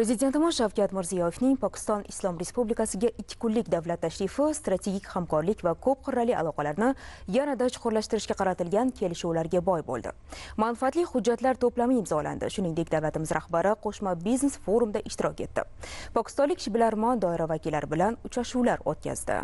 Prezidentimiz Shavkat Mirziyoyevning Pokiston Islom Respublikasiga 2 kunlik davlat tashrifi strategik hamkorlik va ko'p qirrali aloqalarni yanada chuqurlashtirishga qaratilgan kelishuvlarga boy bo'ldi. Manfaatli hujjatlar to'plami imzolandi. Shuningdek, davlatimiz rahbari qo'shma biznes forumda ishtirok etdi. Pokistonlik ishbilarmon doira vakillari bilan uchrashuvlar o'tkazdi.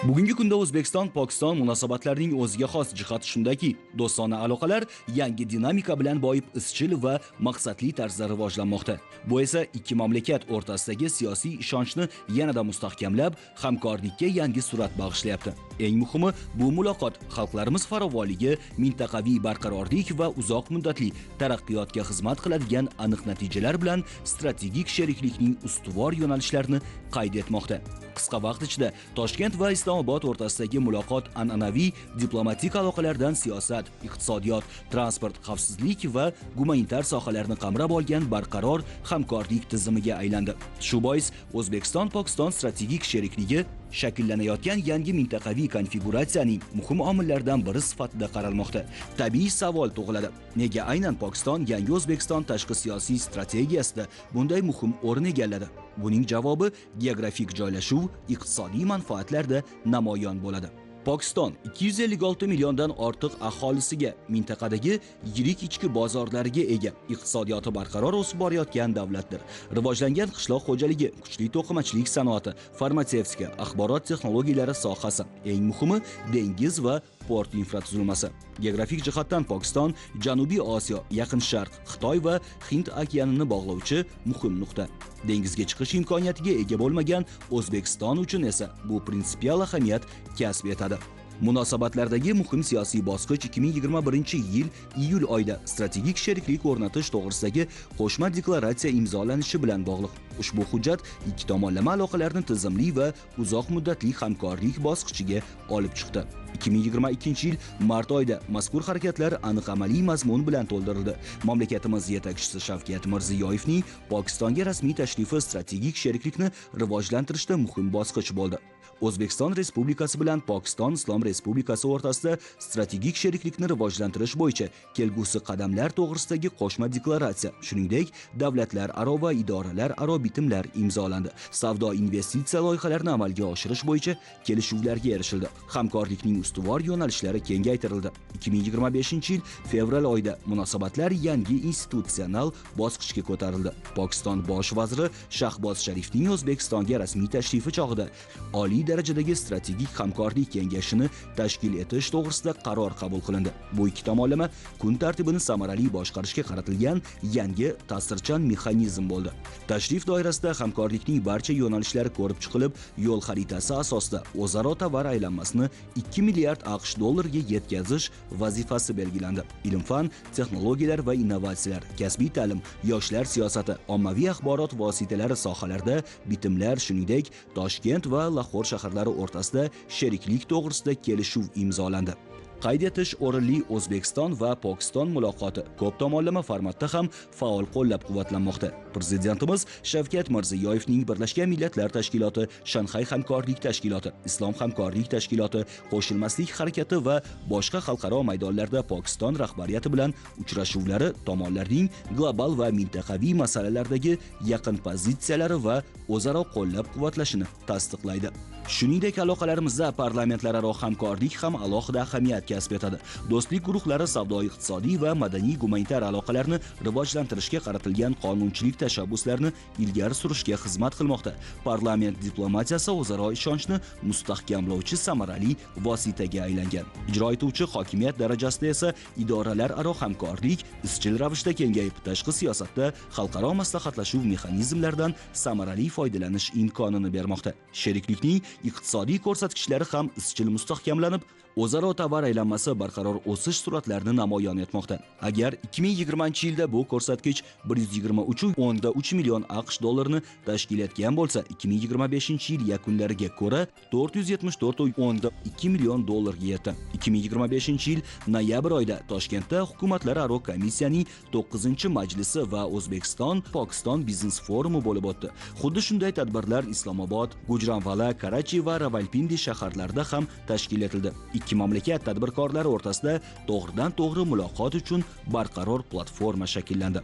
Bugungi kunda O'zbekiston-Pokiston munosabatlarining o'ziga xos jihati shundaki, do'stona aloqalar yangi dinamika bilan boyib izchil va maqsadli tarzda rivojlanmoqda. Bu esa ikki mamlakat o'rtasidagi siyosiy ishonchni yanada mustahkamlab, hamkorlikka yangi surat bag'ishlayapti. Eng muhimi, bu muloqot xalqlarimiz farovonligi, mintaqaviy barqarorlik va uzoq muddatli taraqqiyotga xizmat qiladigan aniq natijalar bilan strategik sheriklikning ustuvor yo'nalishlarini qayd etmoqda. Qisqa vaqt ichida Toshkent va Islomobod o'rtasidagi muloqot an'anaviy diplomatik aloqalardan siyosat, iqtisodiyot, transport, xavfsizlik va gumanitar sohalarni qamrab olgan barqaror hamkorlik tizimiga aylandi. Shu bois O'zbekiston-Pokiston strategik sherikligi shakllanayotgan yangi mintaqaviy konfiguratsiyaning muhim omillaridan biri sifatida qaralmoqda. Tabiiy savol tug'iladi. Nega aynan Pokiston yangi O'zbekiston tashqi siyosiy strategiyasida bunday muhim o'rin egalladi? Buning javobi geografik joylashuv, iqtisodiy manfaatlarda namoyon bo'ladi. Pokiston 256 milliondan ortiq aholisiga, mintaqadagi yirik ichki bozorlariga ega, iqtisodiyoti barqaror o'sib borayotgan davlatdir. Rivojlangan qishloq xo'jaligi, kuchli to'qimachilik sanoati, farmatsevtika, axborot texnologiyalari sohasi, eng muhimi dengiz va port infratuzilmasi. Geografik jihatdan Pokiston Janubiy Osiyo, Yaqin Sharq, Xitoy va Hind okeanini bog'lovchi muhim nuqta. Dengizga chiqish imkoniyatiga ega bo'lmagan O'zbekiston uchun esa bu prinsipial ahamiyat kasb etadi. Munosabatlardagi muhim siyosiy bosqich 2021-yil iyul oyida strategik sheriklik o'rnatish to'g'risidagi qo'shma deklaratsiya imzolanishi bilan bog'liq. Ushbu hujjat ikki tomonlama aloqalarni tizimli va uzoq muddatli hamkorlik bosqichiga olib chiqdi. 2022-yil mart oyida mazkur harakatlar aniq amaliy mazmun bilan to'ldirildi. Mamlakatimiz yetakchisi Shavkat Mirziyoyevning Pokistonga rasmiy tashrifi strategik sheriklikni rivojlantirishda muhim bosqich bo'ldi. O'zbekiston Respublikasi bilan Pokiston Islom Respublikasi o'rtasida strategik sheriklikni rivojlantirish bo'yicha kelgusi qadamlar to'g'risidagi qo'shma deklaratsiya, shuningdek, davlatlararo va idoralararo bitimlar imzolandi. Savdo investitsiya loyihalarini amalga oshirish bo'yicha kelishuvlarga erishildi. Hamkorlikning ustuvor yo'nalishlari kengaytirildi. 2025-yil fevral oyida munosabatlar yangi institutsional bosqichga ko'tarildi. Pokiston bosh vaziri Shahboz Sharifning O'zbekistonga rasmiy tashrifi chog'ida oliy darajadagi strategik hamkorlik kengashini tashkil etish to'g'risida qaror qabul qilindi. Bu ikki tomonlama kun tartibini samarali boshqarishga qaratilgan yangi ta'sirchan mexanizm bo'ldi. Tashrif doirasida hamkorlikning barcha yo'nalishlari ko'rib chiqilib, yo'l xaritasi asosida o'zaro tovar aylanmasini 2 milliard AQSh dollariga yetkazish vazifasi belgilandi. Ilm-fan, texnologiyalar va innovatsiyalar, kasbiy ta'lim, yoshlar siyosati, ommaviy axborot vositalari sohalarida bitimlar, shuningdek, Toshkent va Lahor shaharlari o'rtasida sheriklik to'g'risida kelishuv imzolandi. Qayd etish o'rinli, O'zbekiston va Pokiston muloqoti ko'p tomonlama formatda ham faol qo'llab-quvvatlanmoqda. Prezidentimiz Shavkat Mirziyoyevning Birlashgan Millatlar Tashkiloti, Shanxay hamkorlik tashkiloti, Islom hamkorlik tashkiloti, qo'shilmaslik harakati va boshqa xalqaro maydonlarda Pokiston rahbariyati bilan uchrashuvlari tomonlarning global va mintaqaviy masalalardagi yaqin pozitsiyalari va o'zaro qo'llab-quvvatlashini tasdiqlaydi. Shuningdek, aloqalarimizda parlamentlararo hamkorlik ham alohida ahamiyat kasb etadi. Do'stlik guruhlari savdo-iqtisodiy va madaniy-gumanitar aloqalarni rivojlantirishga qaratilgan qonunchilik tashabbuslarini ilgari surishga xizmat qilmoqda. Parlament diplomatiyasi o'zaro ishonchni mustahkamlovchi samarali vositaga aylangan. Ijro etuvchi hokimiyat darajasida esa idoralararo hamkorlik izchil ravishda kengayib, tashqi siyosatda xalqaro maslahatlashuv mexanizmlaridan samarali foydalanish imkonini bermoqda. Sheriklikning iqtisodiy ko'rsatkichlari ham izchil mustahkamlanib, o'zaro tovar aylanmasi barqaror o'sish sur'atlarini namoyon etmoqda. Agar 2020-yilda bu ko'rsatkich 123.3 million AQSh dollarini tashkil etgan bo'lsa, 2025-yil yakunlariga ko'ra 474.2 million dollarga yetdi. 2025-yil noyabr oyida Toshkentda hukumatlararo komissiyaning 9-majlisi va O'zbekiston-Pokiston biznes forumi bo'lib o'tdi. Xuddi shunday tadbirlar Islomobod, Gujranvala, Karachi va Ravalpindi shaharlarida ham tashkil etildi. Ikki mamlakat tadbirkorlari o'rtasida to'g'ridan-to'g'ri muloqot uchun barqaror platforma shakllandi.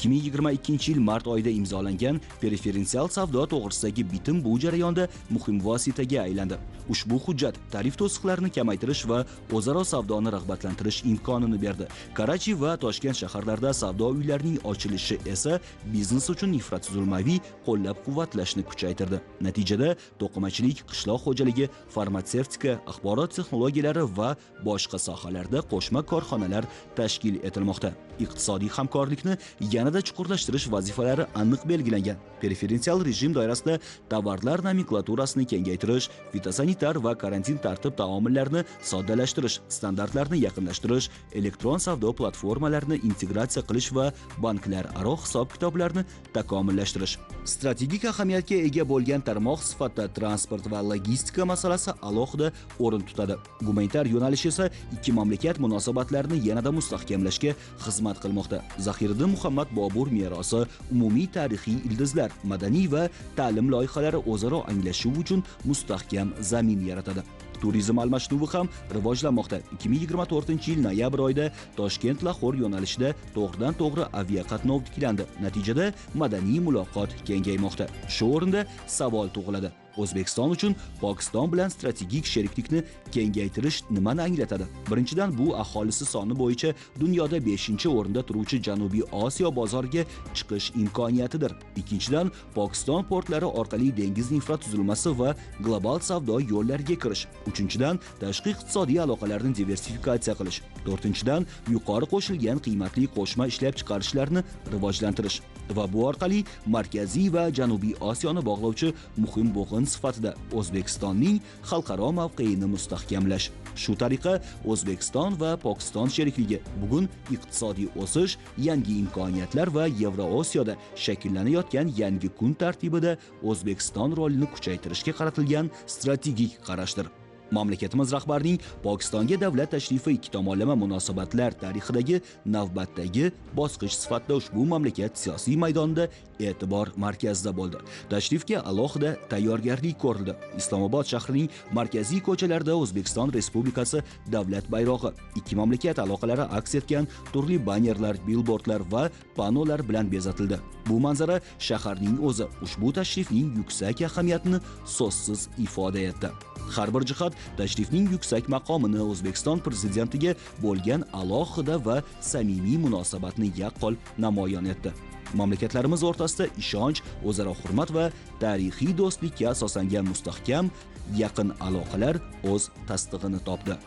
2022-yil mart oyida imzolangan preferensial savdo to'g'risidagi bitim bu jarayonda muhim vositaga aylandi. Ushbu hujjat tarif to'siqlarini kamaytirish va o'zaro savdoni rag'batlantirish imkonini berdi. Karachi va Toshkent shaharlarida savdo uylarining ochilishi esa biznes uchun infratuzilmaviy qo'llab-quvvatlashni kuchaytirdi. Natijada to'qimachilik, qishloq xo'jaligi, farmatsevtika, axborot texnologiyalari va boshqa sohalarda qo'shma korxonalar tashkil etilmoqda. Iqtisodiy hamkorlikni yanada chuqurlashtirish vazifalari aniq belgilangan. Preferensial rejim doirasida tovarlar nomenklaturasini kengaytirish, fitosanitar va karantin tartib taomillarini soddalashtirish, standartlarni yaqinlashtirish, elektron savdo platformalarini integratsiya qilish va banklararo hisob-kitoblarni takomillashtirish. Strategik ahamiyatga ega bo'lgan tarmoq sifatida transport va logistika masalasi alohida o'rin tutadi. Gumanitar yo'nalish esa ikki mamlakat munosabatlarini yanada mustahkamlashga xizmat qilmoqda. Zahiriddin Muhammad Bobur merosi, umumiy tarixiy ildizlar, madaniy va ta'lim loyihalari o'zaro anglashuv uchun mustahkam zamin yaratadi. Turizm almashinuvi ham rivojlanmoqda. 2024-yil noyabr oyida Toshkent-Lahor yo'nalishida to'g'ridan-to'g'ri aviaqatnov tiklandi. Natijada madaniy muloqot kengaymoqda. Shu o'rinda savol tug'iladi. O'zbekiston uchun Pokiston bilan strategik sheriklikni kengaytirish nimani anglatadi? Birinchidan, bu aholisi soni bo'yicha dunyoda 5-o'rinda turuvchi Janubiy Osiyo bozoriga chiqish imkoniyatidir. Ikkinchidan, Pokiston portlari orqali dengiz infratuzilmasi va global savdo yo'llariga kirish. Uchinchidan, tashqi iqtisodiy aloqalarni diversifikatsiya qilish. To'rtinchidan, yuqori qo'shilgan qiymatli qo'shma ishlab chiqarishlarni rivojlantirish va bu orqali Markaziy va Janubiy Osiyoni bog'lovchi muhim bo'g'in sifatida O'zbekistonning xalqaro mavqeini mustahkamlash. Shu tariqa O'zbekiston va Pokiston sherikligi bugun iqtisodiy o'sish, yangi imkoniyatlar va Yevrosiyoda shakllanayotgan yangi kun tartibida O'zbekiston rolini kuchaytirishga qaratilgan strategik qarashdir. Mamlakatimiz rahbarining Pokistonga davlat tashrifi ikki tomonlama munosabatlar tarixidagi navbatdagi bosqich sifatida ushbu mamlakat siyosiy maydonida e'tibor markazida bo'ldi. Tashrifga alohida tayyorgarlik ko'rildi. Islomobod shahrining markaziy ko'chalarida O'zbekiston Respublikasi davlat bayrog'i, ikki mamlakat aloqalari aks etgan turli bannerlar, billbordlar va panolar bilan bezatildi. Bu manzara shaharning o'zi ushbu tashrifning yuksak ahamiyatini so'zsiz ifoda etdi. Har bir jihat tashrifning yuksak maqomini, O'zbekiston prezidentiga bo'lgan alohida va samimiy munosabatni yaqqol namoyon etdi. Mamlakatlarimiz o'rtasida ishonch, o'zaro hurmat va tarixiy do'stlikka asoslangan mustahkam, yaqin aloqalar o'z tasdig'ini topdi.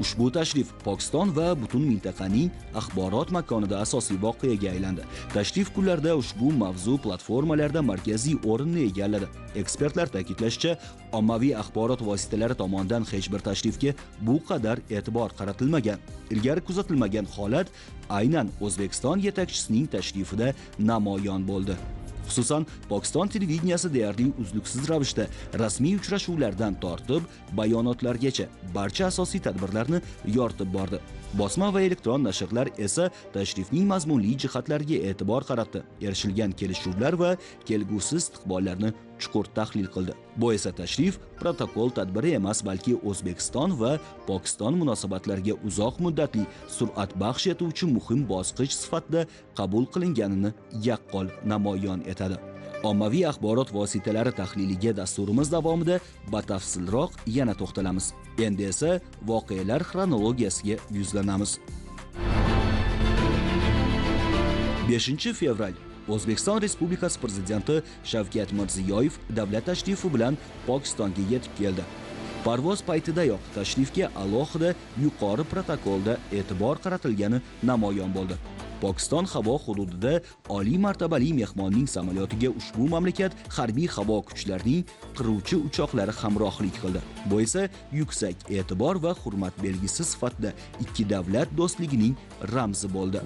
Ushbu tashrif Pokiston va butun mintaqaning axborot makonida asosiy voqeaga aylandi. Tashrif kunlarida ushbu mavzu platformalarda markaziy o'rinni egalladi. Ekspertlar ta'kidlashicha, ommaviy axborot vositalari tomonidan hech bir tashrifga bu qadar e'tibor qaratilmagan. Ilgari kuzatilmagan holat aynan O'zbekiston yetakchisining tashrifida namoyon bo'ldi. Xususan, Pokiston televideniyasi deyarli uzluksiz ravishda rasmiy uchrashuvlardan tortib bayonotlargacha barcha asosiy tadbirlarni yoritib bordi. Bosma va elektron nashrlar esa tashrifning mazmunli jihatlariga e'tibor qaratdi. Erishilgan kelishuvlar va kelgusi istiqbollarni chuqur tahlil qildi. Bu esa tashrif protokol tadbiri emas, balki O'zbekiston va Pokiston munosabatlariga uzoq muddatli sur'at baxsh etuvchi muhim bosqich sifatida qabul qilinganini yaqqol namoyon etadi. Ommaviy axborot vositalari tahliliga dasturimiz davomida batafsilroq yana to'xtalamiz. Endi esa voqealar xronologiyasiga yuzlanamiz. 5-fevral O'zbekiston Respublikasi Prezidenti Shavkat Mirziyoyev davlat tashrifi bilan Pokistonga yetib keldi. Parvoz paytidayoq tashrifga alohida yuqori protokolda e'tibor qaratilgani namoyon bo'ldi. Pokiston havo hududida oliy martabali mehmonning samolyotiga ushbu mamlakat harbiy havo kuchlarining qiruvchi uchoqlari hamrohlik qildi. Bu esa yuksak e'tibor va hurmat belgisi sifatida ikki davlat do'stligining ramzi bo'ldi.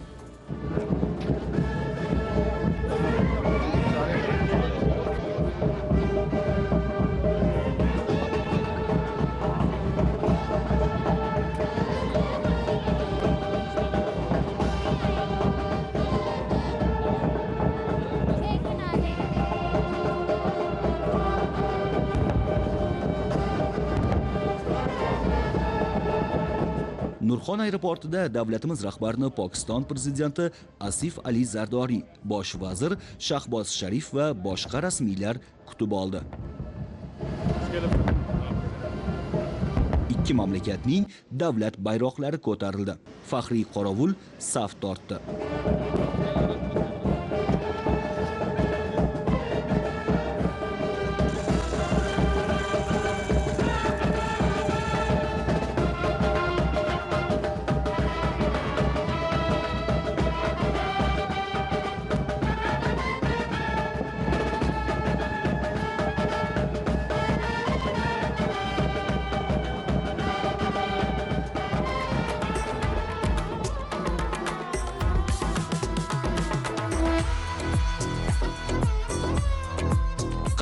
Turxon aeroportida davlatimiz rahbarini Pokiston prezidenti Asif Ali Zardori, bosh vazir Shahboz Sharif va boshqa rasmiylar kutib oldi. Ikki mamlakatning davlat bayroqlari ko'tarildi. Faxriy qorovul saf tortdi.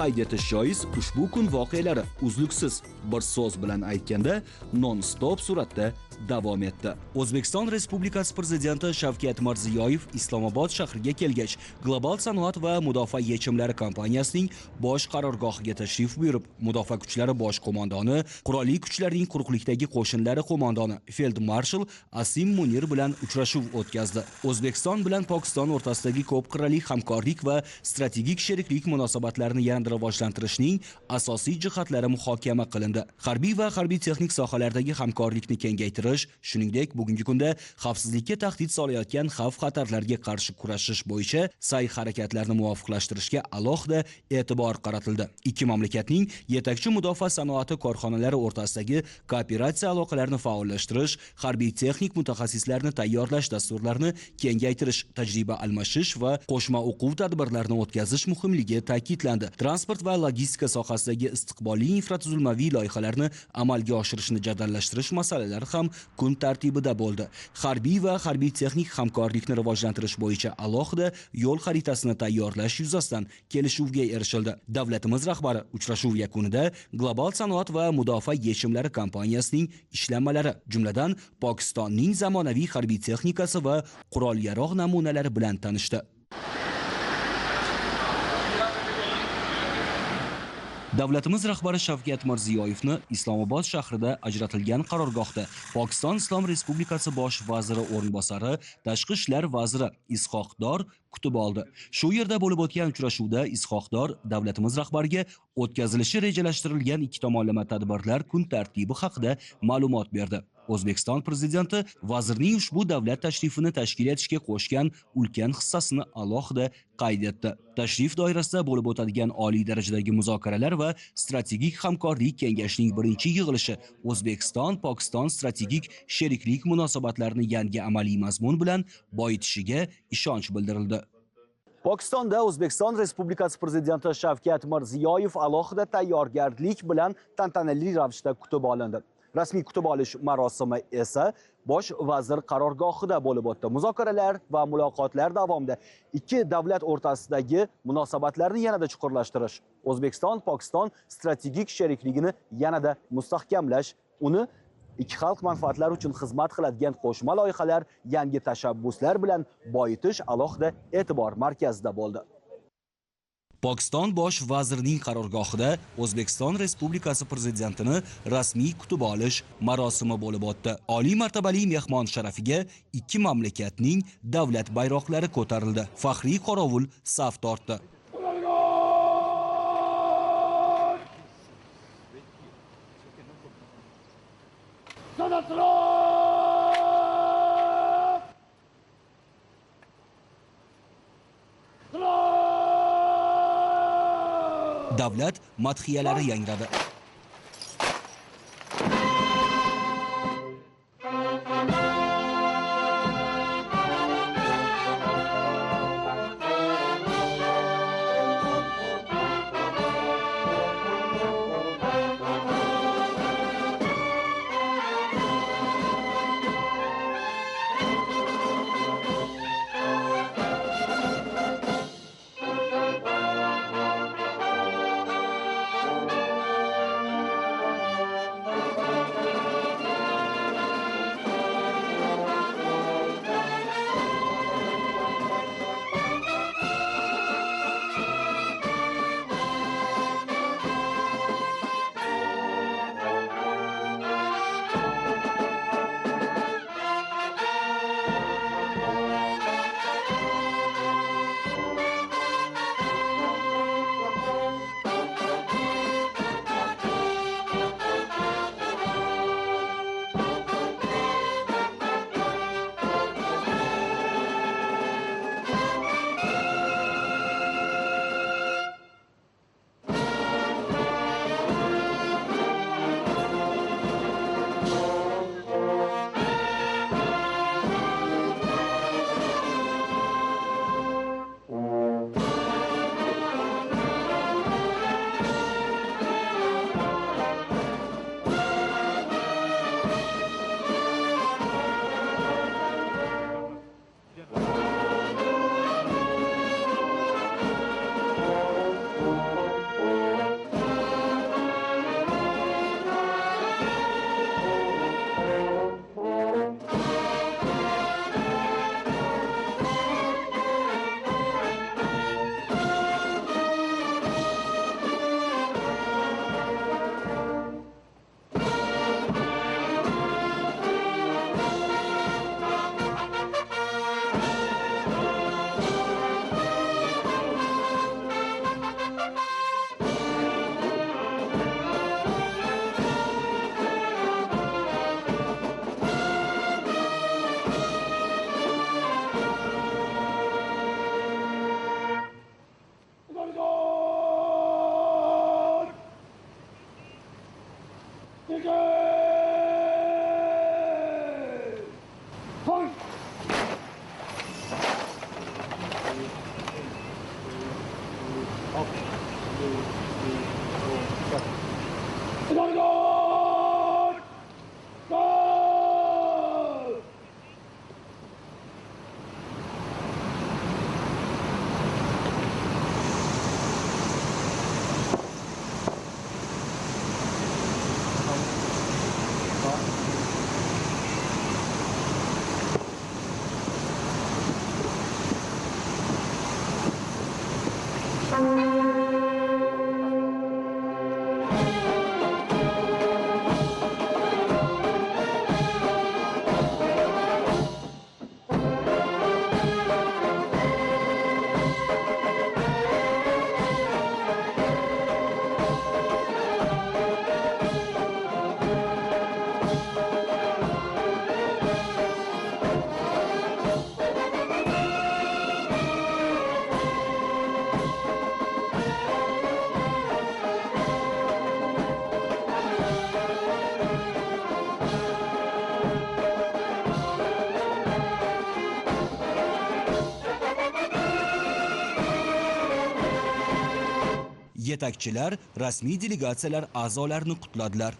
Qayd etish joiz, ushbu kun voqealari uzluksiz, bir so'z bilan aytganda, non-stop suratda davom etdi. O'zbekiston Respublikasi prezidenti Shavkat Mirziyoyev Islomobod shahriga kelgach, Global sanoat va mudofaa yechimlari kompaniyasining bosh qarorgohiga tashrif buyurib, Mudofaa kuchlari bosh qo'mondoni, Qurolli kuchlarning quruqlikdagi qo'shinlari qo'mondoni Field Marshal Asim Munir bilan uchrashuv o'tkazdi. O'zbekiston bilan Pokiston o'rtasidagi ko'p qirrali hamkorlik va strategik sheriklik munosabatlarini yanada rivojlantirishning asosiy jihatlari muhokama qilindi. Harbiy va harbiy texnik sohalardagi hamkorlikni kengaytirish, shuningdek, bugungi kunda xavfsizlikka tahdid solayotgan xavf-xatarlarga qarshi kurashish bo'yicha sa'y-harakatlarni muvofiqlashtirishga alohida e'tibor qaratildi. Ikki mamlakatning yetakchi mudofaa sanoati korxonalari o'rtasidagi kooperatsiya aloqalarini faollashtirish, harbiy texnik mutaxassislarni tayyorlash dasturlarini kengaytirish, tajriba almashish va qo'shma o'quv tadbirlarini o'tkazish muhimligi ta'kidlandi. Transport va logistika sohasidagi istiqbolli infratuzilmaviy loyihalarni amalga oshirishni jadallashtirish masalalari ham kun tartibida bo'ldi. Harbiy va harbiy texnik hamkorlikni rivojlantirish bo'yicha alohida yo'l xaritasini tayyorlash yuzasidan kelishuvga erishildi. Davlatimiz rahbari uchrashuv yakunida Global sanoat va mudofaa yechimlari kompaniyasining ishlanmalari, jumladan Pokistonning zamonaviy harbiy texnikasi va qurol-yarog' namunalari bilan tanishdi. Davlatimiz rahbari Shavkat Mirziyoyevni Islomobod shahrida ajratilgan qarorgohda Pokiston Islom Respublikasi bosh vaziri o'rinbosari, tashqi ishlar vaziri Ishoqdor kutib oldi. Shu yerda bo'lib o'tgan uchrashuvda Ishoqdor davlatimiz rahbariga o'tkazilishi rejalashtirilgan ikki tomonlama tadbirlar kun tartibi haqida ma'lumot berdi. O'zbekiston prezidenti vazirning ushbu davlat tashrifini tashkil etishga qo'shgan ulkan hissasini alohida qayd etdi. Tashrif doirasida bo'lib o'tadigan oliy darajadagi muzokaralar va strategik hamkorlik kengashining birinchi yig'ilishi O'zbekiston-Pokiston strategik sheriklik munosabatlarini yangi amaliy mazmun bilan boyitishiga ishonch bildirildi. Pokistonda O'zbekiston Respublikasi prezidenti Shavkat Mirziyoyev alohida tayyorgarlik bilan tantanali ravishda kutib olindi. Rasmiy kutib olish marosimi esa bosh vazir qarorgohida bo'lib o'tdi. Muzokaralar va muloqotlar davomida ikki davlat o'rtasidagi munosabatlarni yanada chuqurlashtirish, O'zbekiston-Pokiston strategik sherikligini yanada mustahkamlash, uni ikki xalq manfaatlari uchun xizmat qiladigan qo'shma loyihalar, yangi tashabbuslar bilan boyitish alohida e'tibor markazida bo'ldi. Pokiston bosh vazirining qarorgohida O'zbekiston Respublikasi prezidentini rasmiy kutib olish marosimi bo'lib o'tdi. Oliy martabali mehmon sharafiga ikki mamlakatning davlat bayroqlari ko'tarildi. Faxriy qorovul saf tortdi. Davlat madhiyalari yangradi. Yetakchilar rasmiy delegatsiyalar a'zolarini qutladilar.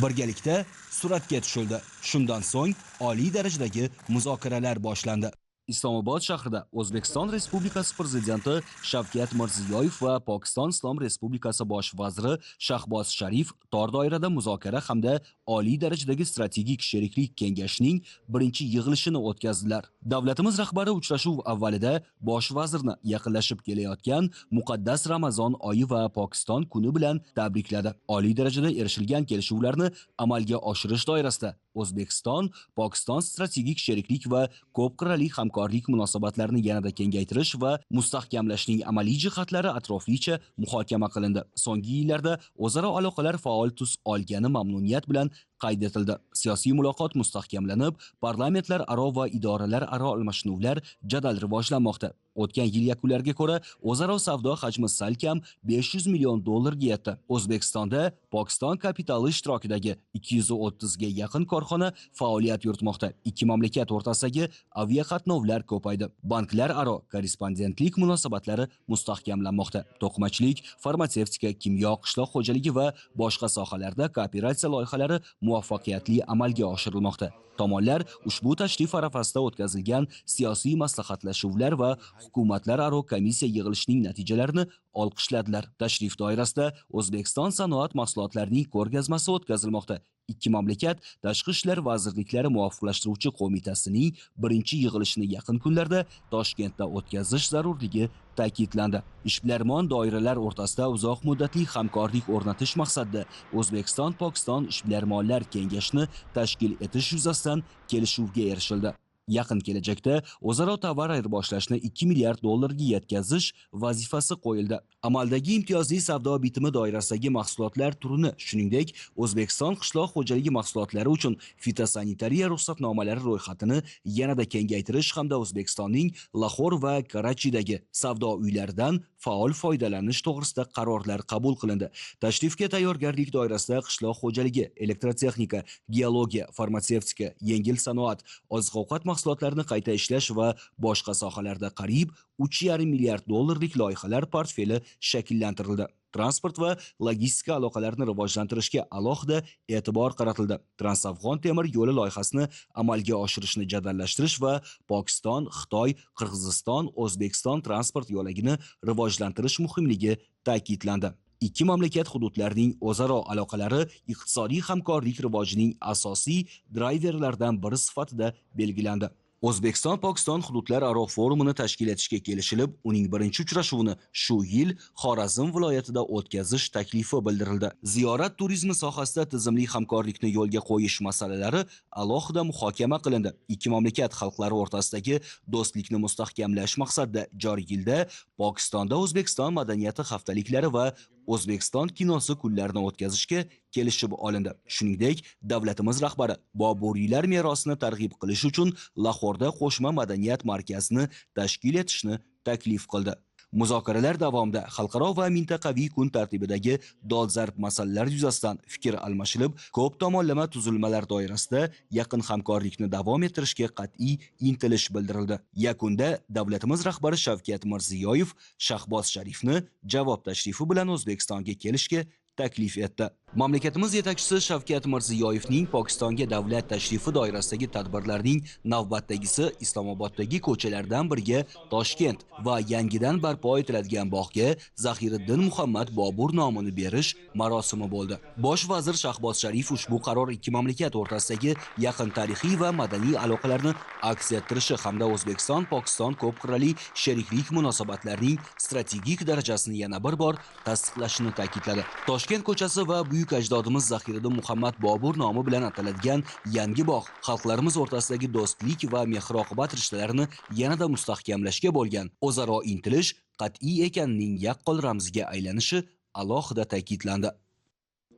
Birgalikda suratga tushildi. Shundan so'ng oliy darajadagi muzokaralar boshlandi. Islomobod shahrida O'zbekiston Respublikasi Prezidenti Shavkat Mirziyoyev va Pokiston Islom Respublikasi Bosh vaziri Shahboz Sharif tor doirada muzokara hamda oliy darajadagi strategik sheriklik kengashining birinchi yig'ilishini o'tkazdilar. Davlatimiz rahbari uchrashuv avvalida bosh vazirni yaqinlashib kelayotgan muqaddas Ramazon oyi va Pokiston kuni bilan tabrikladi. Oliy darajada erishilgan kelishuvlarni amalga oshirish doirasida O'zbekiston, Pokiston strategik sheriklik va ko'p qirrali hamkorlik munosabatlarini yanada kengaytirish va mustahkamlashning amaliy jihatlari atroflicha muhokama qilindi. So'nggi yillarda o'zaro aloqalar faol tus olgani mamnuniyat bilan qayd etildi. Siyosiy muloqot mustahkamlanib, parlamentlar aro va idoralar aro almashinuvlar jadal rivojlanmoqda. O'tgan yil yakunlariga ko'ra, o'zaro savdo hajmi salkam $500 million yetdi. O'zbekistonda Pokiston kapitali ishtirokidagi 230 ga yaqin korxona faoliyat yuritmoqda. Ikki mamlakat o'rtasidagi aviaqatnovlar ko'paydi. Banklar aro korrespondentlik munosabatlari mustahkamlanmoqda. To'qimachilik, farmatsevtika, kimyo, qishloq xo'jaligi va boshqa sohalarda kooperatsiya loyihalari muvaffaqiyatli amalga oshirilmoqda. Tomonlar ushbu tashrif arafasida o'tkazilgan siyosiy maslahatlashuvlar va hukumatlar aro komissiya yig'ilishining natijalarini olqishladilar. Tashrif doirasida O'zbekiston sanoat mahsulotlarining ko'rgazmasi o'tkazilmoqda. Ikki mamlakat tashqi ishlar vazirliklari muvofiqlashtiruvchi qo'mitasining birinchi yig'ilishini yaqin kunlarda Toshkentda o'tkazish zarurligi ta'kidlandi. Ishbilarmon doiralar o'rtasida uzoq muddatli hamkorlik o'rnatish maqsadida O'zbekiston-Pokiston ishbilarmonlar kengashini tashkil etish yuzasidan kelishuvga erishildi. Yaqin kelajakda o'zaro tovar ayirboshlashni $2 milliard ga yetkazish vazifasi qo'yildi. Amaldagi imtiyozli savdo bitimi doirasidagi mahsulotlar turini, shuningdek, O'zbekiston qishloq xo'jaligi mahsulotlari uchun fitosanitariya ruxsatnomalari ro'yxatini yanada kengaytirish hamda O'zbekistonning Lahor va Karachidagi savdo uylaridan faol foydalanish to'g'risida qarorlar qabul qilindi. Tashrifga tayyorgarlik doirasida qishloq xo'jaligi, elektrotexnika, geologiya, farmatsevtika, yengil sanoat, oziq-ovqat mahsulotlarini qayta ishlash va boshqa sohalarda qariyb $3,5 milliard loyihalar portfeli shakllantirildi. Transport va logistika aloqalarini rivojlantirishga alohida e'tibor qaratildi. Transafg'on temir yo'li loyihasini amalga oshirishni jadallashtirish va Pokiston, Xitoy, Qirg'iziston, O'zbekiston transport yo'lagini rivojlantirish muhimligi ta'kidlandi. Ikki mamlakat hududlarining o'zaro aloqalari iqtisodiy hamkorlik rivojining asosiy drayverlaridan biri sifatida belgilandi. O'zbekiston-Pokiston hududlar aro forumini tashkil etishga kelishilib, uning birinchi uchrashuvini shu yil Xorazm viloyatida o'tkazish taklifi bildirildi. Ziyorat turizmi sohasida tizimli hamkorlikni yo'lga qo'yish masalalari alohida muhokama qilindi. Ikki mamlakat xalqlari o'rtasidagi do'stlikni mustahkamlash maqsadida joriy yilda Pokistonda O'zbekiston madaniyati haftaliklari va O'zbekiston kinosi kunlarini o'tkazishga kelishib olindi. Shuningdek, davlatimiz rahbari Boburiylar merosini targ'ib qilish uchun Lahorda qo'shma madaniyat markazini tashkil etishni taklif qildi. Muzokaralar davomida xalqaro va mintaqaviy kun tartibidagi dolzarb masalalar yuzasidan fikr almashilib, ko'p tomonlama tuzilmalar doirasida yaqin hamkorlikni davom ettirishga qat'iy intilish bildirildi. Yakunda davlatimiz rahbari Shavkat Mirziyoyev Shahboz Sharifni javob tashrifi bilan O'zbekistonga kelishga taklif etdi. Mamlakatimiz yetakchisi Shavkat Mirziyoyevning Pokistonga davlat tashrifi doirasidagi tadbirlarning navbatdagisi Islomoboddagi ko'chalardan biriga Toshkent va yangidan barpo etiladigan bog'ga Zahiriddin Muhammad Bobur nomini berish marosimi bo'ldi. Bosh vazir Shahboz Sharif ushbu qaror ikki mamlakat o'rtasidagi yaqin tarixiy va madaniy aloqalarni aks ettirishi hamda O'zbekiston-Pokiston ko'p qirrali sheriklik munosabatlarining strategik darajasini yana bir bor tasdiqlashini ta'kidladi. Toshkent ko'chasi va buyuk ajdodimiz Zahiriddin Muhammad Bobur nomi bilan ataladigan yangi bog' xalqlarimiz o'rtasidagi do'stlik va mehr-oqibat rishtalarini yanada mustahkamlashga bo'lgan o'zaro intilish qat'iy ekanining yaqqol ramziga aylanishi alohida ta'kidlandi.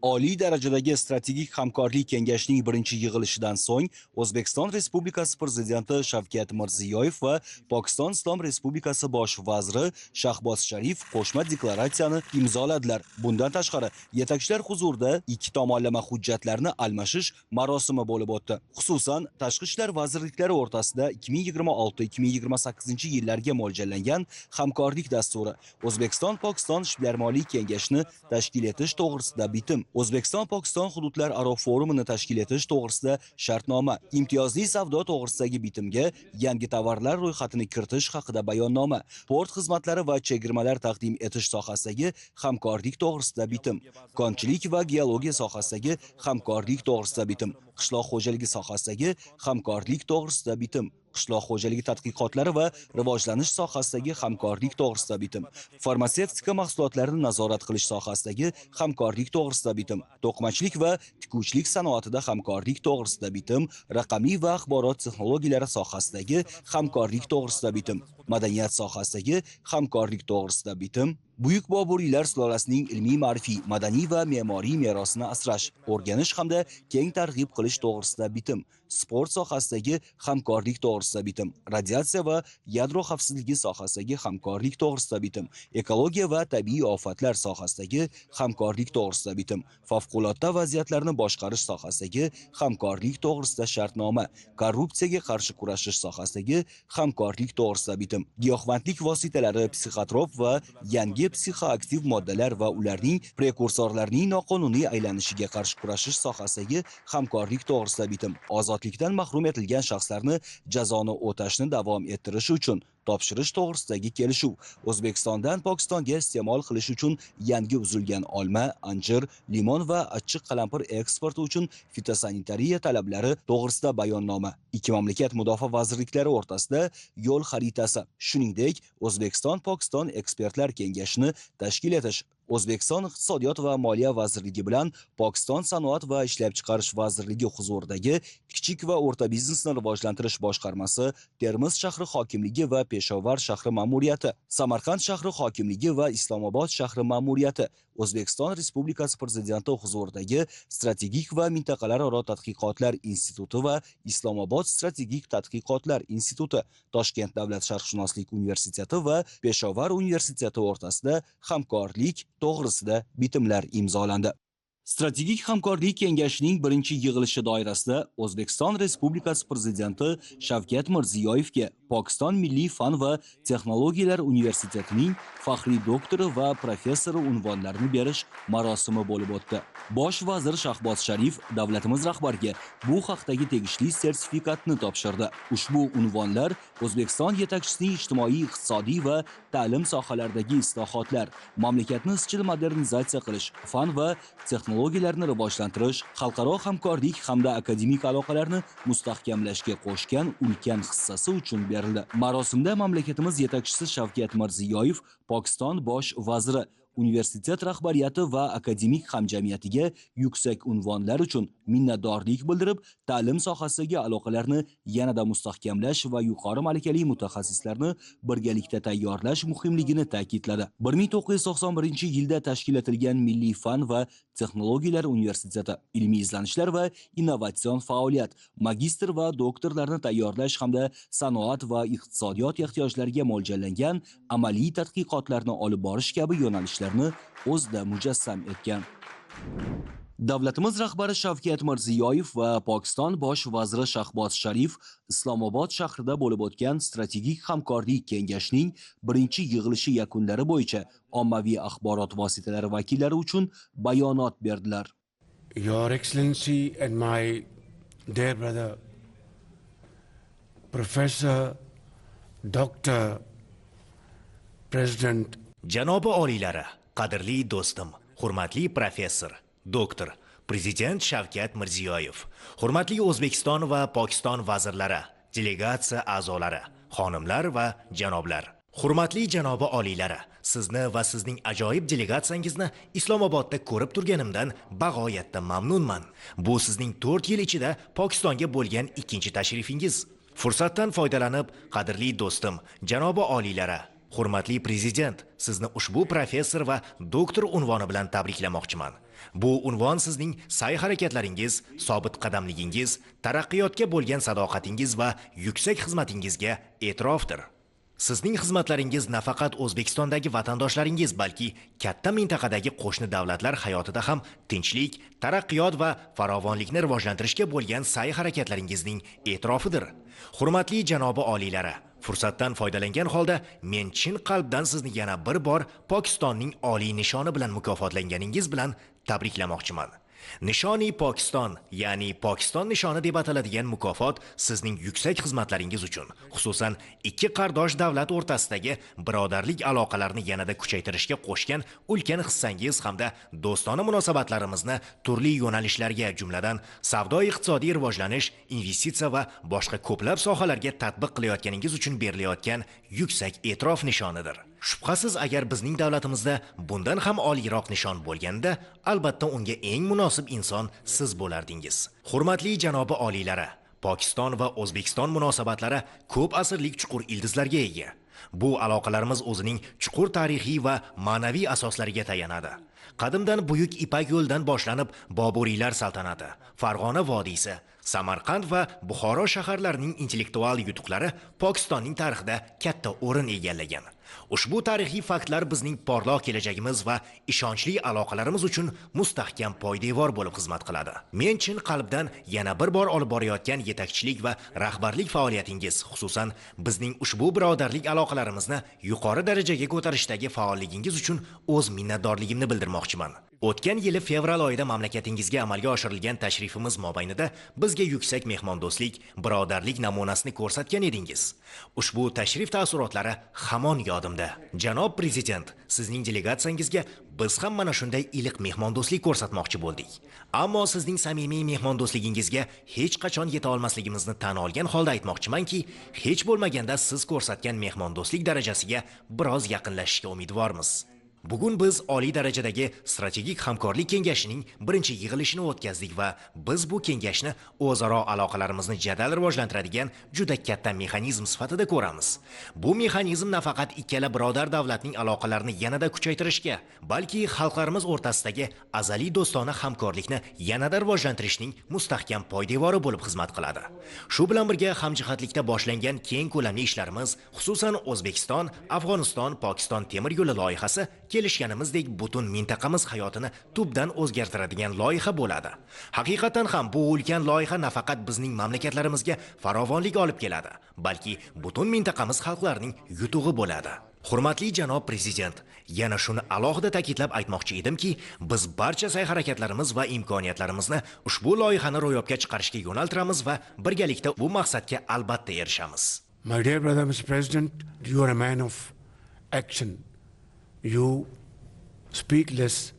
Oliy darajadagi strategik hamkorlik kengashining birinchi yig'ilishidan so'ng O'zbekiston Respublikasi Prezidenti Shavkat Mirziyoyev va Pokiston Islom Respublikasi bosh vaziri Shahboz Sharif qo'shma deklaratsiyani imzoladilar. Bundan tashqari, yetakchilar huzurida ikki tomonlama hujjatlarni almashish marosimi bo'lib o'tdi. Xususan, Tashqi ishlar vazirliklari o'rtasida 2026-2028 yillarga mo'ljallangan hamkorlik dasturi, O'zbekiston-Pokiston ishbilarmonlik kengashini tashkil etish to'g'risida bitim, O'zbekiston-Pokiston hududlararo forumini tashkil etish to'g'risida shartnoma, imtiyozli savdo to'g'risidagi bitimga yangi tovarlar ro'yxatini kiritish haqida bayonnoma, port xizmatlari va chegirmalar taqdim etish sohasidagi hamkorlik to'g'risida bitim, konchilik va geologiya sohasidagi hamkorlik to'g'risida bitim, qishloq xo'jaligi sohasidagi hamkorlik to'g'risida bitim, qishloq xo'jaligi tadqiqotlari va rivojlanish sohasidagi hamkorlik to'g'risida bitim, farmatsevtika mahsulotlarini nazorat qilish sohasidagi hamkorlik to'g'risida bitim, to'qimachilik va tikuvchilik sanoatida hamkorlik to'g'risida bitim, raqamli va axborot texnologiyalari sohasidagi hamkorlik to'g'risida bitim, madaniyat sohasidagi hamkorlik to'g'risida bitim, Buyuk Boburiylar sulolasining ilmiy ma'rifiy, madaniy va me'moriy merosini asrash, o'rganish hamda keng targ'ib qilish to'g'risida bitim, sport sohasidagi hamkorlik to'g'risida bitim, radiatsiya va yadro xavfsizligi sohasidagi hamkorlik to'g'risida bitim, ekologiya va tabiiy ofatlar sohasidagi hamkorlik to'g'risida bitim, favqulodda vaziyatlarni boshqarish sohasidagi hamkorlik to'g'risida shartnoma, korrupsiyaga qarshi kurashish sohasidagi hamkorlik to'g'risida bitim, giyohvandlik vositalari, psixotrop va yangi psixoaktiv moddalar va ularning prekursorlarining noqonuniy aylanishiga qarshi kurashish sohasidagi hamkorlik to'g'risida bitim, ozodlikdan mahrum etilgan shaxslarni jazoni o'tashni davom ettirish uchun topshirish to'g'risidagi kelishuv, O'zbekistondan Pokistonga iste'mol qilish uchun yangi uzilgan olma, anjir, limon va achchiq qalampir eksporti uchun fitosanitariya talablari to'g'risida bayonnoma, ikki mamlakat mudofaa vazirliklari o'rtasida yo'l xaritasi, shuningdek, O'zbekiston-Pokiston ekspertlar kengashini tashkil etish, O'zbekiston Iqtisodiyot va Moliya vazirligi bilan Pokiston Sanoat va ishlab chiqarish vazirligi huzuridagi Kichik va o'rta biznesni rivojlantirish boshqarmasi, Termiz shahri hokimligi va Peshovar shahri ma'muriyati, Samarqand shahri hokimligi va Islomobod shahri ma'muriyati, O'zbekiston Respublikasi Prezidenti huzuridagi Strategik va mintaqalararo tadqiqotlar instituti va Islomobod strategik tadqiqotlar instituti, Toshkent davlat sharqshunoslik universiteti va Peshovar universiteti o'rtasida hamkorlik to'g'risida bitimlar imzolandi. Strategik hamkorlik kengashining birinchi yig'ilishi doirasida O'zbekiston Respublikasi Prezidenti Shavkat Mirziyoyevga Pokiston Milliy fan va texnologiyalar universitetining faxriy doktori va professori unvonlarini berish marosimi bo'lib o'tdi. Bosh vazir Shahboz Sharif davlatimiz rahbariga bu haqdagi tegishli sertifikatni topshirdi. Ushbu unvonlar O'zbekiston yetakchisining ijtimoiy, iqtisodiy va ta'lim sohalaridagi islohotlar, mamlakatni izchil modernizatsiya qilish, fan va texnologiyalarni rivojlantirish, xalqaro hamkorlik hamda akademik aloqalarni mustahkamlashga qo'shgan ulkan hissasi uchun berildi. Marosimda mamlakatimiz yetakchisi Shavkat Mirziyoyev, Pokiston bosh vaziri universitet rahbariyati va akademik hamjamiyatiga yuksak unvonlar uchun minnatdorlik bildirib, ta'lim sohasidagi aloqalarni yanada mustahkamlash va yuqori malakali mutaxassislarni birgalikda tayyorlash muhimligini ta'kidladi. 1991-yilda tashkil etilgan Milliy fan va texnologiyalar universiteti ilmiy izlanishlar va innovatsion faoliyat, magistr va doktorlarni tayyorlash hamda sanoat va iqtisodiyot ehtiyojlariga mo'ljallangan amaliy tadqiqotlarni olib borish kabi yo'nalishlarni o'zida mujassam etgan. Davlatimiz rahbari Shavkat Mirziyoyev va Pokiston bosh vaziri Shahboz Sharif Islomobod shahrida bo'lib o'tgan strategik hamkorlik kengashining birinchi yig'ilishi yakunlari bo'yicha ommaviy axborot vositalari vakillari uchun bayonot berdilar. Your Excellency and my dear brother, Professor Dr. President. Janobi oliylari, qadrli do'stim, hurmatli professor, doktor, Prezident Shavkat Mirziyoyev, hurmatli O'zbekiston va Pokiston vazirlari, delegatsiya a'zolari, xonimlar va janoblar. Hurmatli janobi oliylari, sizni va sizning ajoyib delegatsiyangizni Islomobodda ko'rib turganimdan bag'oyatda mamnunman. Bu sizning 4 yil ichida Pokistonga bo'lgan ikkinchi tashrifingiz. Fursatdan foydalanib, qadrli do'stim, janobi oliylari, hurmatli prezident, sizni ushbu professor va doktor unvoni bilan tabriklamoqchiman. Bu unvon sizning sa'y-harakatlaringiz, sobit qadamligingiz, taraqqiyotga bo'lgan sadoqatingiz va yuksak xizmatingizga e'tirofdir. Sizning xizmatlaringiz nafaqat O'zbekistondagi vatandoshlaringiz, balki katta mintaqadagi qo'shni davlatlar hayotida ham tinchlik, taraqqiyot va farovonlikni rivojlantirishga bo'lgan sa'y-harakatlaringizning e'tirofidir. Hurmatli janobi oliylari, fursatdan foydalangan holda men chin qalbdan sizni yana bir bor Pokistonning oliy nishoni bilan mukofotlanganingiz bilan tabriklamoqchiman. Nishoni Pokiston, ya'ni Pokiston nishoni deb ataladigan mukofot sizning yuksak xizmatlaringiz uchun, xususan ikki qardosh davlat o'rtasidagi birodarlik aloqalarini yanada kuchaytirishga qo'shgan ulkan hissangiz hamda do'stona munosabatlarimizni turli yo'nalishlarga, jumladan savdo-iqtisodiy rivojlanish, investitsiya va boshqa ko'plab sohalarga tatbiq qilayotganingiz uchun berilayotgan yuksak e'tirof nishonidir. Shubhasiz, agar bizning davlatimizda bundan ham oliyroq nishon bo'lganda, albatta unga eng munosib inson siz bo'lardingiz. Hurmatli janobi oliylari, Pokiston va O'zbekiston munosabatlari ko'p asrlik chuqur ildizlarga ega. Bu aloqalarimiz o'zining chuqur tarixiy va ma'naviy asoslariga tayanadi. Qadimdan buyuk Ipak yo'ldan boshlanib, Boburiylar saltanati, Farg'ona vodiysi, Samarqand va Buxoro shaharlarining intellektual yutuqlari Pokistonning tarixida katta o'rin egallagan. Ushbu tarixiy faktlar bizning porloq kelajagimiz va ishonchli aloqalarimiz uchun mustahkam poydevor bo'lib xizmat qiladi. Men chin qalbdan yana bir bor olib borayotgan yetakchilik va rahbarlik faoliyatingiz, xususan bizning ushbu birodarlik aloqalarimizni yuqori darajaga ko'tarishdagi faolligingiz uchun o'z minnatdorligimni bildirmoqchiman. O'tgan yili fevral oyida mamlakatingizga amalga oshirilgan tashrifimiz mobaynida bizga yuksak mehmondo'stlik, birodarlik namunasini ko'rsatgan edingiz. Ushbu tashrif taassurotlari hamon yodimda. Janob prezident, sizning delegatsiyangizga biz ham mana shunday iliq mehmondo'stlik ko'rsatmoqchi bo'ldik. Ammo sizning samimiy mehmondo'stligingizga hech qachon yeta olmasligimizni tan olgan holda aytmoqchimanki, hech bo'lmaganda siz ko'rsatgan mehmondo'stlik darajasiga biroz yaqinlashishga umidvormiz. Bugun biz oliy darajadagi strategik hamkorlik kengashining birinchi yig'ilishini o'tkazdik va biz bu kengashni o'zaro aloqalarimizni jadal rivojlantiradigan juda katta mexanizm sifatida ko'ramiz. Bu mexanizm nafaqat ikkala birodar davlatning aloqalarini yanada kuchaytirishga, balki xalqlarimiz o'rtasidagi azaliy do'stona hamkorlikni yanada rivojlantirishning mustahkam poydevori bo'lib xizmat qiladi. Shu bilan birga hamjihatlikda boshlangan keng ko'lamli ishlarimiz, xususan O'zbekiston, Afg'oniston, Pokiston temir yo'li loyihasi kelishganimizdek butun mintaqamiz hayotini tubdan o'zgartiradigan loyiha bo'ladi. Haqiqatan ham bu ulkan loyiha nafaqat bizning mamlakatlarimizga farovonlik olib keladi, balki butun mintaqamiz xalqlarining yutug'i bo'ladi. Hurmatli janob prezident, yana shuni alohida ta'kidlab aytmoqchi edimki, biz barcha sa'y-harakatlarimiz va imkoniyatlarimizni ushbu loyihani ro'yobga chiqarishga yo'naltiramiz va birgalikda bu maqsadga albatta erishamiz. My dear brother, Mr. President, you are a man of action. You speak less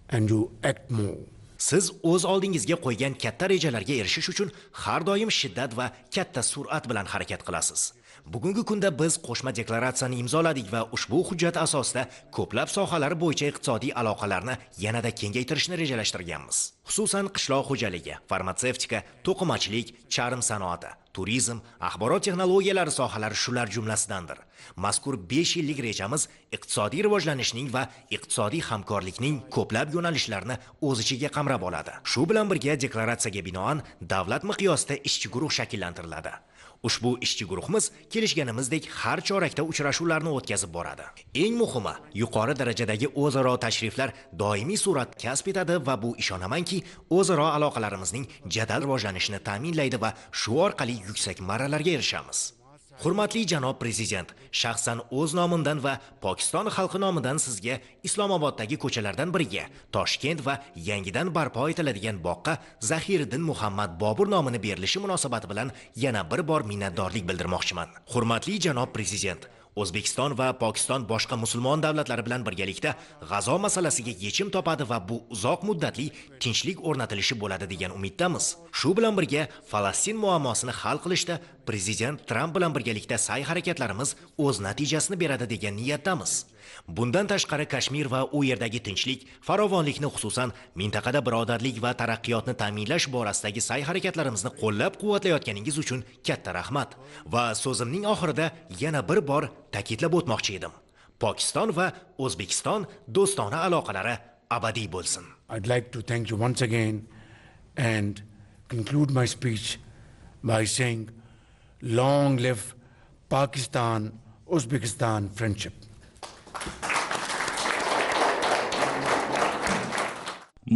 and you act more. Siz o'z oldingizga qo'ygan katta rejalarga erishish uchun har doim shiddat va katta sur'at bilan harakat qilasiz. Bugungi kunda biz qo'shma deklaratsiyani imzoladik va ushbu hujjat asosida ko'plab sohalar bo'yicha iqtisodiy aloqalarni yanada kengaytirishni rejalashtirganmiz. Xususan qishloq xo'jaligi, farmatsevtika, to'qimachilik, charm sanoati, turizm, axborot texnologiyalari sohalari shular jumlasidandir. Mazkur 5 yillik rejamiz iqtisodiy rivojlanishning va iqtisodiy hamkorlikning ko'plab yo'nalishlarini o'z ichiga qamrab oladi. Shu bilan birga deklaratsiyaga binoan davlat miqyosida ishchi guruh shakllantiriladi. Ushbu ishchi guruhimiz kelishganimizdek har chorakda uchrashuvlarni o'tkazib boradi. Eng muhimi, yuqori darajadagi o'zaro tashriflar doimiy surat kasb etadi va bu ishonamanki, o'zaro aloqalarimizning jadal rivojlanishini ta'minlaydi va shu orqali yuksak marralarga erishamiz. Hurmatli janob prezident, shaxsan o'z nomimdan va Pokiston xalqi nomidan sizga Islomoboddagi ko'chalardan biriga, Toshkent va yangidan barpo etiladigan bog'qa Zahiriddin Muhammad Bobur nomini berilishi munosabati bilan yana bir bor minnatdorlik bildirmoqchiman. Hurmatli janob prezident, O'zbekiston va Pokiston boshqa musulmon davlatlari bilan birgalikda G'azo masalasiga yechim topadi va bu uzoq muddatli tinchlik o'rnatilishi bo'ladi degan umiddamiz. Shu bilan birga Falastin muammosini hal qilishda prezident Tramp bilan birgalikda sa'y-harakatlarimiz o'z natijasini beradi degan niyatdamiz. Bundan tashqari Kashmir va u yerdagi tinchlik, farovonlikni xususan mintaqada birodarlik va taraqqiyotni ta'minlash borasidagi sa'y-harakatlarimizni qo'llab-quvvatlayotganingiz uchun katta rahmat. Va so'zimning oxirida yana bir bor ta'kidlab o'tmoqchi edim. Pokiston va O'zbekiston do'stona aloqalari abadiy bo'lsin. I'd like to thank you once again and conclude my speech by saying, long live Pakistan-Uzbekistan friendship.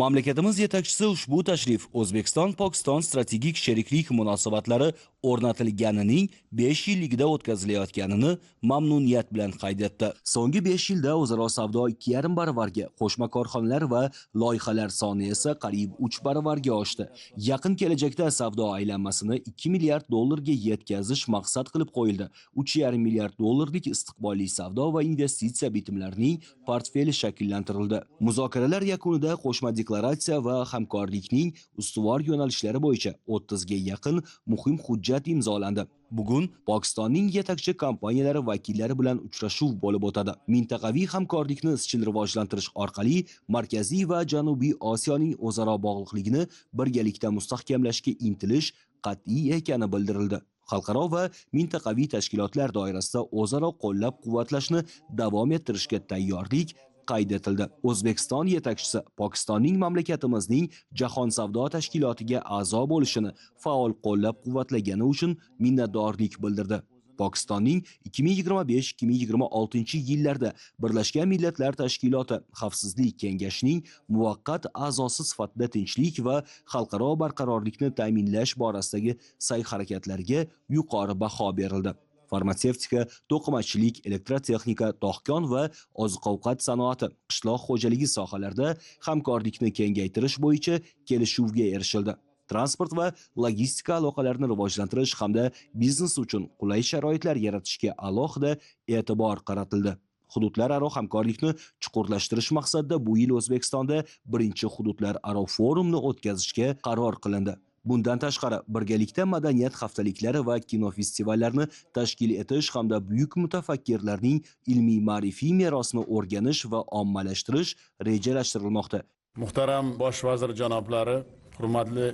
Mamlakatimiz yetakchisi ushbu tashrif O'zbekiston-Pokiston strategik sheriklik munosabatlari o'rnatilganining 5 yilligida o'tkazilayotganini mamnuniyat bilan qayd etdi. So'nggi 5 yilda o'zaro savdo 2,5 baravarga, qo'shma korxonalar va loyihalar soni esa qariyb 3 baravarga oshdi. Yaqin kelajakda savdo aylanmasini 2 milliard dollarga yetkazish maqsad qilib qo'yildi. 3,5 milliard dollarlik istiqbolli savdo va investitsiya bitimlarining portfeli shakllantirildi. Muzokaralar yakunida qo'shma deklaratsiya va hamkorlikning ustuvor yo'nalishlari bo'yicha 30 ga yaqin muhim hujjat imzolandi. Bugun Pokistonning yetakchi kompaniyalari vakillari bilan uchrashuv bo'lib o'tadi. Mintaqaviy hamkorlikni izchil rivojlantirish orqali Markaziy va Janubiy Osiyoning o'zaro bog'liqligini birgalikda mustahkamlashga intilish qat'iy ekani bildirildi. Xalqaro va mintaqaviy tashkilotlar doirasida o'zaro qo'llab-quvvatlashni davom ettirishga tayyorlik qayd etildi. O'zbekiston yetakchisi Pokistonning mamlakatimizning Jahon savdo tashkilotiga a'zo bo'lishini faol qo'llab-quvvatlagani uchun minnatdorlik bildirdi. Pokistonning 2025-2026 yillarda Birlashgan Millatlar Tashkiloti Xavfsizlik kengashining muvaqqat a'zosi sifatida tinchlik va xalqaro barqarorlikni ta'minlash borasidagi sa'y-harakatlariga yuqori baho berildi. Farmatsevtika, to'qimachilik, elektrotexnika, tog'kon va oziq-ovqat sanoati, qishloq xo'jaligi sohalarida hamkorlikni kengaytirish bo'yicha kelishuvga erishildi. Transport va logistika aloqalarini rivojlantirish hamda biznes uchun qulay sharoitlar yaratishga alohida e'tibor qaratildi. Hududlararo hamkorlikni chuqurlashtirish maqsadida bu yil O'zbekistonda birinchi hududlararo forumni o'tkazishga qaror qilindi. Bundan tashqari, birgalikda madaniyat haftaliklari va kinofestivallarni tashkil etish hamda buyuk mutafakkirlarning ilmiy-ma'rifiy merosini o'rganish va ommalashtirish rejalashtirilmoqda. Muhtaram bosh vazir janoblari, hurmatli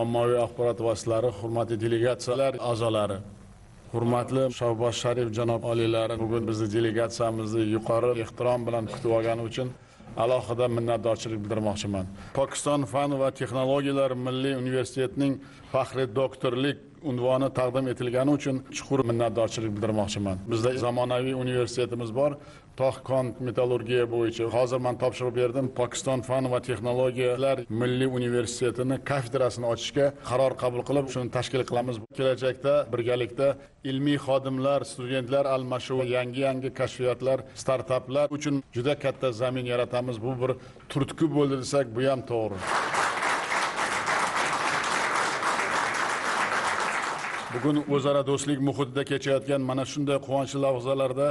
ommaviy axborot vositalari, hurmatli delegatsiyalar a'zolari, hurmatli Shahboz Sharif janob oliylari, bugun bizni delegatsiyamizni yuqori ehtirom bilan kutib olgani uchun alohida minnatdorchilik bildirmoqchiman. Pokiston fan va texnologiyalar milliy universitetining faxriy doktorlik unvoni taqdim etilgani uchun chuqur minnatdorchilik bildirmoqchiman. Bizda zamonaviy universitetimiz bor. Tog'kon metallurgiya bo'yicha hozir men topshiriq berdim. Pokiston fan va texnologiyalar milliy universitetini kafedrasini ochishga qaror qabul qilib, shuni tashkil qilamiz. Kelajakda birgalikda ilmiy xodimlar, studentlar almashuvi, yangi kashfiyotlar, startaplar uchun juda katta zamin yaratamiz. Bu bir turtki bo'ldi desak, bu ham to'g'ri. Bugun o'zaro do'stlik muhitida kechayotgan mana shunday quvonchli lahzalarda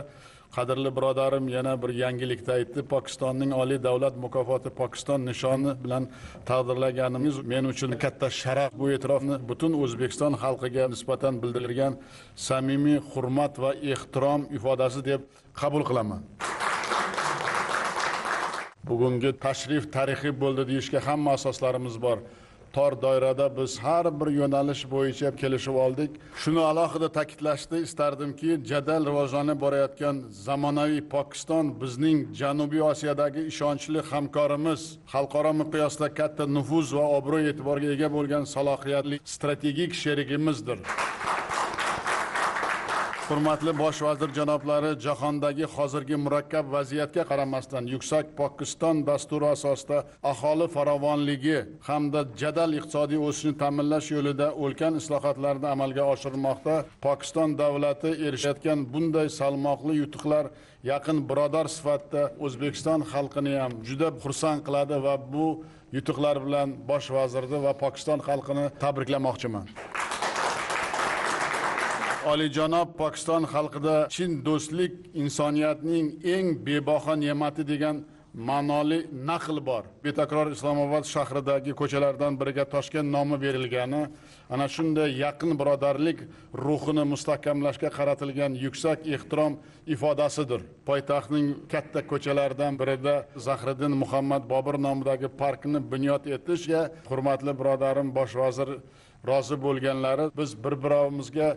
qadrli birodarim yana bir yangilikda aytdi. Pokistonning oliy davlat mukofoti Pokiston nishoni bilan taqdirlaganimiz men uchun katta sharaf. Bu e'tirofni butun O'zbekiston xalqiga nisbatan bildirilgan samimiy hurmat va ehtirom ifodasi deb qabul qilaman. Bugungi tashrif tarixiy bo'ldi deyishga hamma asoslarimiz bor. Tor doirada biz har bir yo'nalish bo'yicha kelishib oldik. Shuni alohida ta'kidlashni istardimki, jadal rivojlanib borayotgan zamonaviy Pokiston bizning Janubiy Osiyodagi ishonchli hamkorimiz, xalqaro miqyosda katta nufuz va obro' e'tiborga ega bo'lgan salohiyatli strategik sherigimizdir. Hurmatli bosh vazir janoblari, jahondagi hozirgi murakkab vaziyatga qaramasdan yuksak Pokiston dasturi asosida aholi farovonligi hamda jadal iqtisodiy o'sishni ta'minlash yo'lida ulkan islohotlarni amalga oshirmoqda. Pokiston davlati erishayotgan bunday salmoqli yutuqlar yaqin birodar sifatida O'zbekiston xalqini ham juda xursand qiladi va bu yutuqlar bilan bosh vazirni va Pokiston xalqini tabriklamoqchiman. Olijanob Pokiston xalqida chin do'stlik insoniyatning eng bebaho ne'mati degan ma'noli naql bor. Betakror Islomobod shahridagi ko'chalardan biriga Toshkent nomi berilgani ana shunday yaqin birodarlik ruhini mustahkamlashga qaratilgan yuksak ehtirom ifodasidir. Poytaxtning katta ko'chalaridan birida Zahriddin Muhammad Bobur nomidagi parkni bunyod etishga hurmatli birodarim bosh vazir rozi bo'lganlari biz bir-birimizga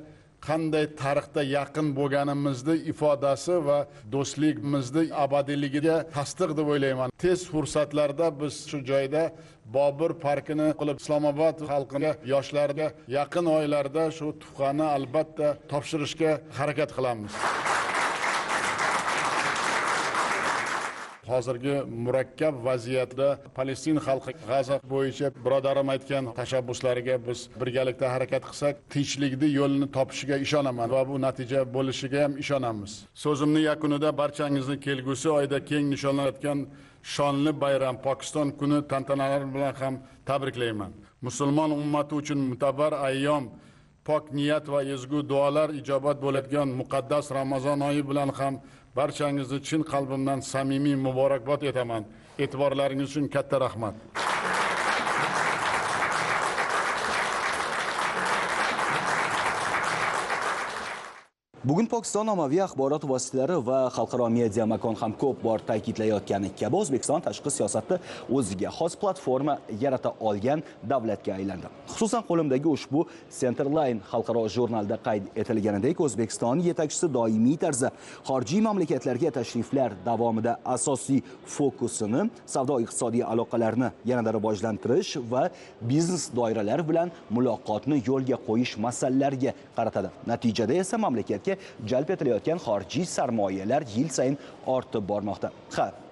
qanday tarixda yaqin bo'lganimizni ifodasi va do'stligimizni abadiyligiga tasdiq deb o'ylayman. Tez fursatlarda biz shu joyda Bobur parkini qilib Islomobod xalqiga, yoshlarga yaqin oylarda shu tuhfani albatta topshirishga harakat qilamiz. Hozirgi murakkab vaziyatda Palestin xalqi G'azo bo'yicha birodarim aytgan tashabbuslariga biz birgalikda harakat qilsak, tinchlikni yo'lini topishiga ishonaman va bu natija bo'lishiga ham ishonamiz. So'zimni yakunida barchangizni kelgusi oyda keng nishonlanayotgan shonli bayram Pokiston kuni tantanalari bilan ham tabriklayman. Musulmon ummati uchun mutabar ayyom, pok niyat va ezgu duolar ijobat bo'ladigan muqaddas Ramazon oyi bilan ham barchangizni chin qalbimdan samimiy muborakbod etaman. E'tiborlaringiz uchun katta rahmat. Bugun Pokiston ommaviy axborot vositalari va xalqaro media makon ham ko'p bor ta'kidlayotgani kabi O'zbekiston tashqi siyosatda o'ziga xos platforma yarata olgan davlatga aylandi. Xususan qo'limdagi ushbu Centerline xalqaro jurnalda qayd etilganidek, O'zbekiston yetakchisi doimiy tarzda xorijiy mamlakatlarga tashriflar davomida asosiy fokusini savdo-iqtisodiy aloqalarni yanada rivojlantirish va biznes doiralari bilan muloqotni yo'lga qo'yish masalalariga qaratadi. Natijada esa mamlakatga jalb etilayotgan xorijiy sarmoyalar yil sayin ortib bormoqda.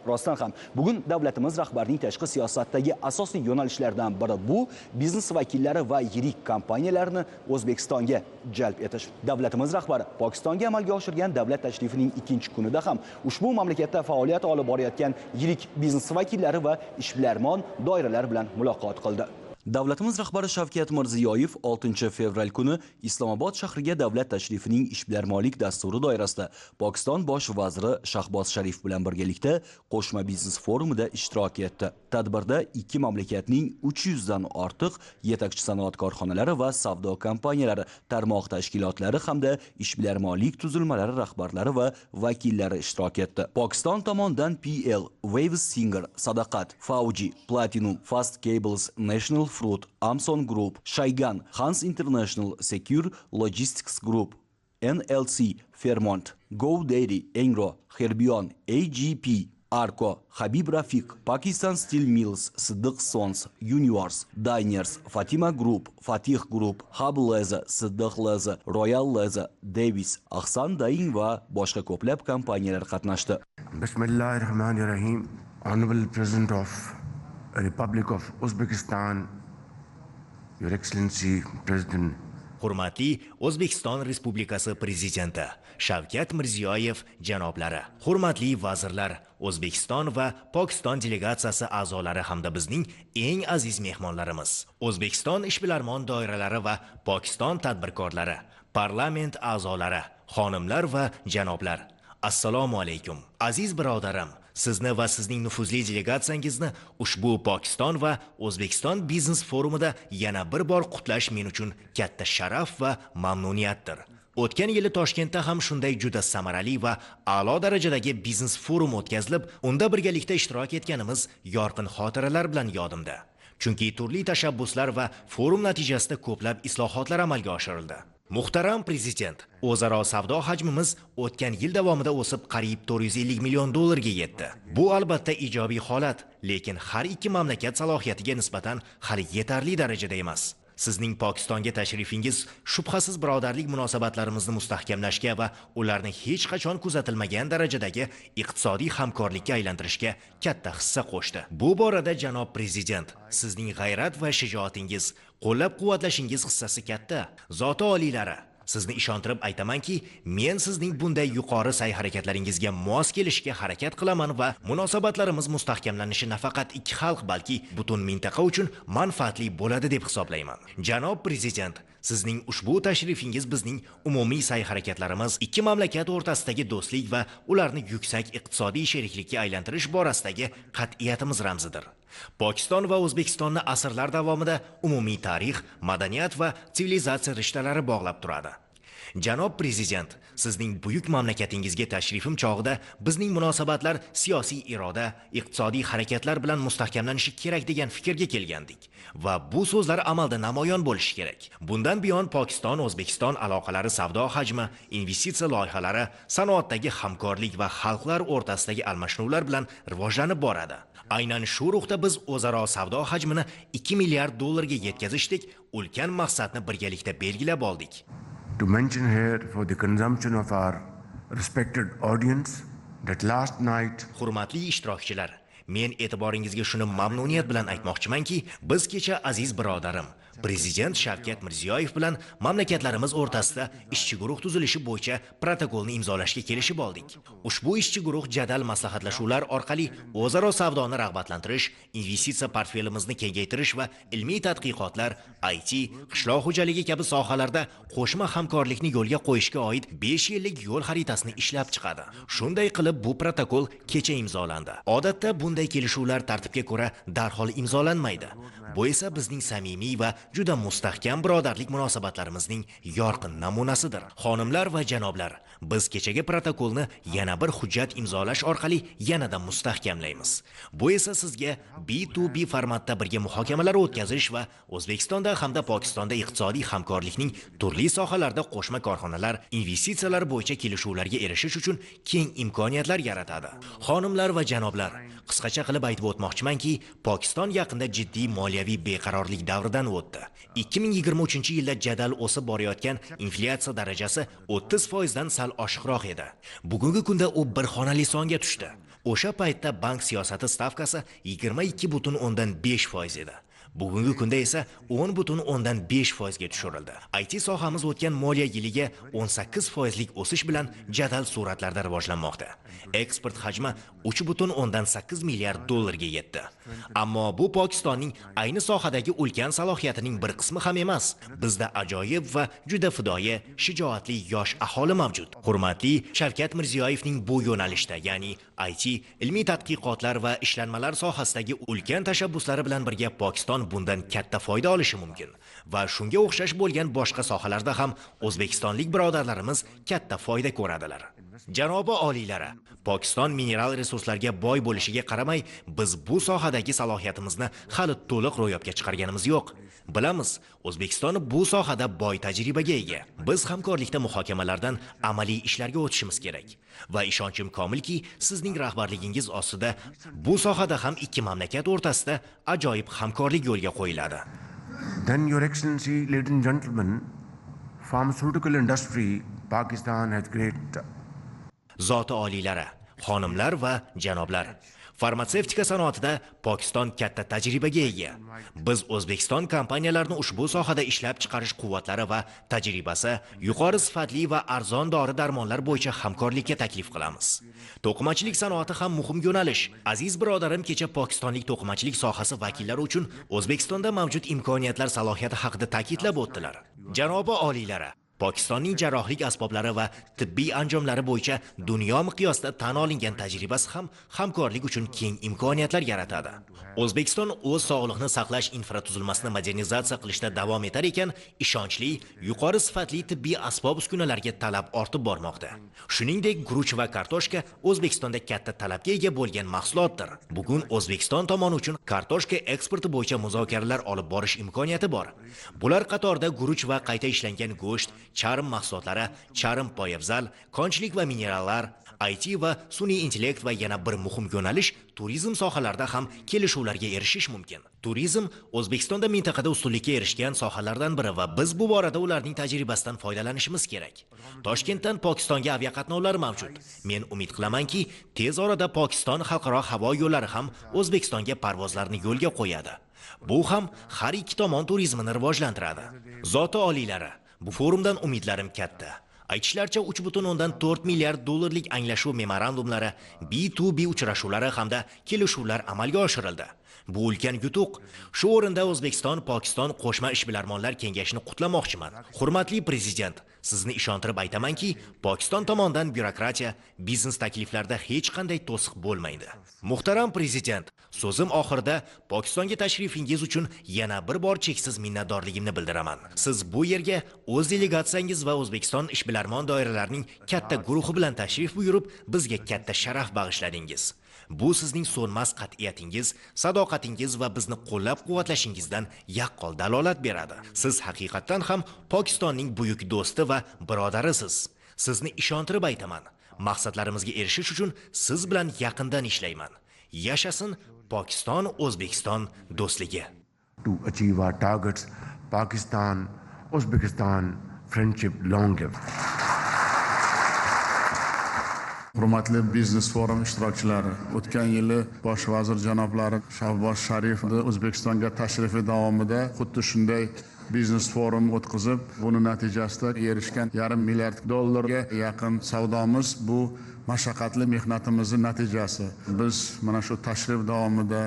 Rostdan ham bugun davlatimiz rahbarining tashqi siyosatdagi asosiy yo'nalishlaridan biri bu biznes vakillari va yirik kompaniyalarni O'zbekistonga jalb etish. Davlatimiz rahbari Pokistonga amalga oshirgan davlat tashrifining ikkinchi kunida ham ushbu mamlakatda faoliyat olib borayotgan yirik biznes vakillari va ishbilarmon doiralar bilan muloqot qildi. Davlatimiz rahbari Shavkat Mirziyoyev 6 fevral kuni Islomobod shahriga davlat tashrifining ishbilarmonlik dasturi doirasida Pokiston bosh vaziri Shahboz Sharif bilan birgalikda qo'shma biznes forumida ishtirok etdi. Tadbirda ikki mamlakatning 300 dan ortiq yetakchi sanoat korxonalari va savdo kompaniyalari, tarmoq tashkilotlari hamda ishbilarmonlik tuzilmalari rahbarlari va vakillari ishtirok etdi. Pokiston tomonidan PL, Waves Singer, Sadaqat, Fauji, Platinum, Fast Cables, National Fruit, Amson Group, Shaigan, Hans International Secure Logistics Group, NLC, Fairmont, Go Dairy, Engro, Herbion, AGP, Arco, Habib Rafiq, Pakistan Steel Mills, Siddiq Sons, Universe, Diners, Fatima Group, Fatih Group, Hub Leather, Siddiq Leather, Royal Leather, Davis, Ahsan Daying va boshqa ko'plab kompaniyalar qatnashdi. Bismillahirrahmanirrahim. Honorable President of Republic of Uzbekistan, Your Excellency President hurmatli O'zbekiston Respublikasi Prezidenti Shavkat Mirziyoyev janoblari, hurmatli vazirlar, O'zbekiston va Pokiston delegatsiyasi a'zolari hamda bizning eng aziz mehmonlarimiz, O'zbekiston ishbilarmon doiralari va Pokiston tadbirkorlari, parlament a'zolari, xonimlar va janoblar. Assalomu alaykum. Aziz birodarim, sizni va sizning nufuzli delegatsiyangizni ushbu Pokiston va O'zbekiston biznes forumida yana bir bor qutlash men uchun katta sharaf va mamnuniyatdir. O'tgan yili Toshkentda ham shunday juda samarali va a'lo darajadagi biznes forum o'tkazilib, unda birgalikda ishtirok etganimiz yorqin xotiralar bilan yodimda. Chunki turli tashabbuslar va forum natijasida ko'plab islohotlar amalga oshirildi. Muhtaram Prezident, o'zaro savdo hajmimiz o'tgan yil davomida o'sib qariyb 450 million dollarga yetdi. Bu albatta ijobiy holat, lekin har ikki mamlakat salohiyatiga nisbatan hali yetarli darajada emas. Sizning Pokistonga tashrifingiz shubhasiz birodarlik munosabatlarimizni mustahkamlashga va ularni hech qachon kuzatilmagan darajadagi iqtisodiy hamkorlikka aylantirishga katta hissa qo'shdi. Bu borada janob Prezident, sizning g'ayrat va shijoatingiz, qo'llab-quvvatlashingiz hissasi katta. Zoti oliylari, sizni ishontirib aytamanki, men sizning bunday yuqori sa'y-harakatlaringizga mos kelishga harakat qilaman va munosabatlarimiz mustahkamlanishi nafaqat ikki xalq, balki butun mintaqa uchun manfaatli bo'ladi deb hisoblayman. Janob Prezident, sizning ushbu tashrifingiz bizning umumiy sa'y-harakatlarimiz ikki mamlakat o'rtasidagi do'stlik va ularni yuksak iqtisodiy sheriklikka aylantirish borasidagi qat'iyatimiz ramzidir. Pokiston va O'zbekistonni asrlar davomida umumiy tarix, madaniyat va sivilizatsiya rishtalari bog'lab turadi. Janob Prezident, sizning buyuk mamlakatingizga tashrifim chog'ida bizning munosabatlar siyosiy iroda, iqtisodiy harakatlar bilan mustahkamlanishi kerak degan fikrga kelgandik va bu so'zlar amalda namoyon bo'lishi kerak. Bundan buyon Pokiston-O'zbekiston aloqalari savdo hajmi, investitsiya loyihalari, sanoatdagi hamkorlik va xalqlar o'rtasidagi almashinuvlar bilan rivojlanib boradi. Aynan shu ruhda biz o'zaro savdo hajmini 2 milliard dollarga yetkazishdik, ulkan maqsadni birgalikda belgilab oldik. To mention here for the consumption of our respected audience that last night Hurmatli ishtirokchilar, men e'tiboringizga shuni mamnuniyat bilan aytmoqchimanki, biz kecha aziz birodarim Prezident Shavkat Mirziyoyev bilan mamlakatlarimiz o'rtasida ishchi guruh tuzilishi bo'yicha protokolni imzolashga kelishib oldik. Ushbu ishchi guruh jadal maslahatlashuvlar orqali o'zaro savdoni rag'batlantirish, investitsiya portfelimizni kengaytirish va ilmiy tadqiqotlar, IT, qishloq xo'jaligi kabi sohalarda qo'shma hamkorlikni yo'lga qo'yishga oid 5 yillik yo'l xaritasini ishlab chiqadi. Shunday qilib bu protokol kecha imzolandi. Odatda bunday kelishuvlar tartibga ko'ra darhol imzolanmaydi. Bu esa bizning samimiy va juda mustahkam birodarlik munosabatlarimizning yorqin namunasidir. Xonimlar va janoblar, biz kechagi protokolni yana bir hujjat imzolash orqali yanada mustahkamlaymiz. Bu esa sizga B2B formatda birga muhokamalar o'tkazish va O'zbekistonda hamda Pokistonda iqtisodiy hamkorlikning turli sohalarda qo'shma korxonalar, investitsiyalar bo'yicha kelishuvlarga erishish uchun keng imkoniyatlar yaratadi. Xonimlar va janoblar, qisqacha qilib aytib o'tmoqchimanki, Pokiston yaqinda jiddiy moliyaviy beqarorlik davridan o'tdi. 2023-yilda jadal o'sib borayotgan inflyatsiya darajasi 30% dan sal oshiqroq edi. Bugungi kunda u bir xonali songa tushdi. O'sha paytda bank siyosati stavkasi 22.5% edi. Bugungi kunda esa 10.5% ga tushirildi. IT sohamiz o'tgan moliya yiliga 18% o'sish bilan jadal sur'atlarda rivojlanmoqda. Eksport hajmi 3.8 milliard dollarga yetdi. Ammo bu Pokistonning ayni sohadagi ulkan salohiyatining bir qismi ham emas. Bizda ajoyib va juda fidoyi, shijoatli yosh aholi mavjud. Hurmatli Shavkat Mirziyoyevning bu yo'nalishda, ya'ni IT, ilmiy tadqiqotlar va ishlanmalar sohasidagi ulkan tashabbuslari bilan birga Pokiston bundan katta foyda olishi mumkin va shunga o'xshash bo'lgan boshqa sohalarda ham o'zbekistonlik birodarlarimiz katta foyda ko'radilar. Janobi oliylari, Pokiston mineral resurslarga boy bo'lishiga qaramay, biz bu sohadagi salohiyatimizni hali to'liq ro'yobga chiqarganimiz yo'q. Bilamiz, O'zbekiston bu sohada boy tajribaga ega. Biz hamkorlikda muhokamalardan amaliy ishlarga o'tishimiz kerak va ishonchim komilki, sizning rahbarligingiz ostida bu sohada ham ikki mamlakat o'rtasida ajoyib hamkorlik yo'lga qo'yiladi. Then, Your Excellency, ladies and gentlemen, pharmaceutical industry, Pakistan has great Zoti oliylari, xonimlar va janoblar, Farmatsevtika sanoatida Pokiston katta tajribaga ega. Biz O'zbekiston kompaniyalarini ushbu sohada ishlab chiqarish quvvatlari va tajribasi, yuqori sifatli va arzon dori-darmonlar bo'yicha hamkorlikka taklif qilamiz. To'qimachilik sanoati ham muhim yo'nalish. Aziz birodarim kecha pokistonlik to'qimachilik sohasi vakillari uchun O'zbekistonda mavjud imkoniyatlar salohiyati haqida ta'kidlab o'tdilar. Janobi oliylari, Pokistonning jarrohlik asboblari va tibbiy anjomlari bo'yicha dunyo miqyosida tan olingan tajribasi ham hamkorlik uchun keng imkoniyatlar yaratadi. O'zbekiston o'z sog'liqni saqlash infratuzilmasini modernizatsiya qilishda davom etar ekan, ishonchli, yuqori sifatli tibbiy asbob-uskunalarga talab ortib bormoqda. Shuningdek, guruch va kartoshka O'zbekistonda katta talabga ega bo'lgan mahsulotdir. Bugun O'zbekiston tomoni uchun kartoshka eksporti bo'yicha muzokaralar olib borish imkoniyati bor. Bular qatorida guruch va qayta ishlangan go'sht, charm mahsulotlari, charm poyabzal, konchilik va minerallar, IT va sun'iy intellekt va yana bir muhim yo'nalish turizm sohalarida ham kelishuvlarga erishish mumkin. Turizm O'zbekistonda mintaqada ustunlikka erishgan sohalardan biri va biz bu borada ularning tajribasidan foydalanishimiz kerak. Toshkentdan Pokistonga aviaqatnovlar mavjud. Men umid qilamanki, tez orada Pokiston xalqaro havo yo'llari ham O'zbekistonga parvozlarni yo'lga qo'yadi. Bu ham har ikki tomon turizmini rivojlantiradi. Zoti oliylari, bu forumdan umidlarim katta. Aytishlaricha 3,4 milliard dollarlik anglashuv memorandumlari, B2B uchrashuvlari hamda kelishuvlar amalga oshirildi. Bu ulkan yutuq. Shu o'rinda O'zbekiston-Pokiston qo'shma ishbilarmonlar kengashini qutlamoqchiman. Hurmatli prezident, sizni ishontirib aytamanki, Pokiston tomonidan byurokratiya, biznes takliflarda hech qanday to'siq bo'lmaydi. Muhtaram prezident, so'zim oxirida Pokistonga tashrifingiz uchun yana bir bor cheksiz minnatdorligimni bildiraman. Siz bu yerga o'z delegatsiyangiz va O'zbekiston ishbilarmon doiralarining katta guruhi bilan tashrif buyurib, bizga katta sharaf bag'ishladingiz. Bu sizning so'nmas qat'iyatingiz, sadoqatingiz va bizni qo'llab-quvvatlashingizdan yaqqol dalolat beradi. Siz haqiqatan ham Pokistonning buyuk do'sti va birodarisiz. Sizni ishontirib aytaman. Maqsadlarimizga erishish uchun siz bilan yaqindan ishlayman. Yashasin Pokiston-O'zbekiston do'stligi. To achieve our targets, Pakistan, Uzbekistan friendship long live. Hurmatli biznes forum ishtirokchilari, o'tgan yili bosh vazir janoblari Shahboz Sharifning O'zbekistonga tashrifi davomida xuddi shunday biznes forum o'tkazib, buni natijasida erishgan $1,5 milliard dollarga yaqin savdomiz bu mashaqqatli mehnatimizning natijasi. Biz mana shu tashrif davomida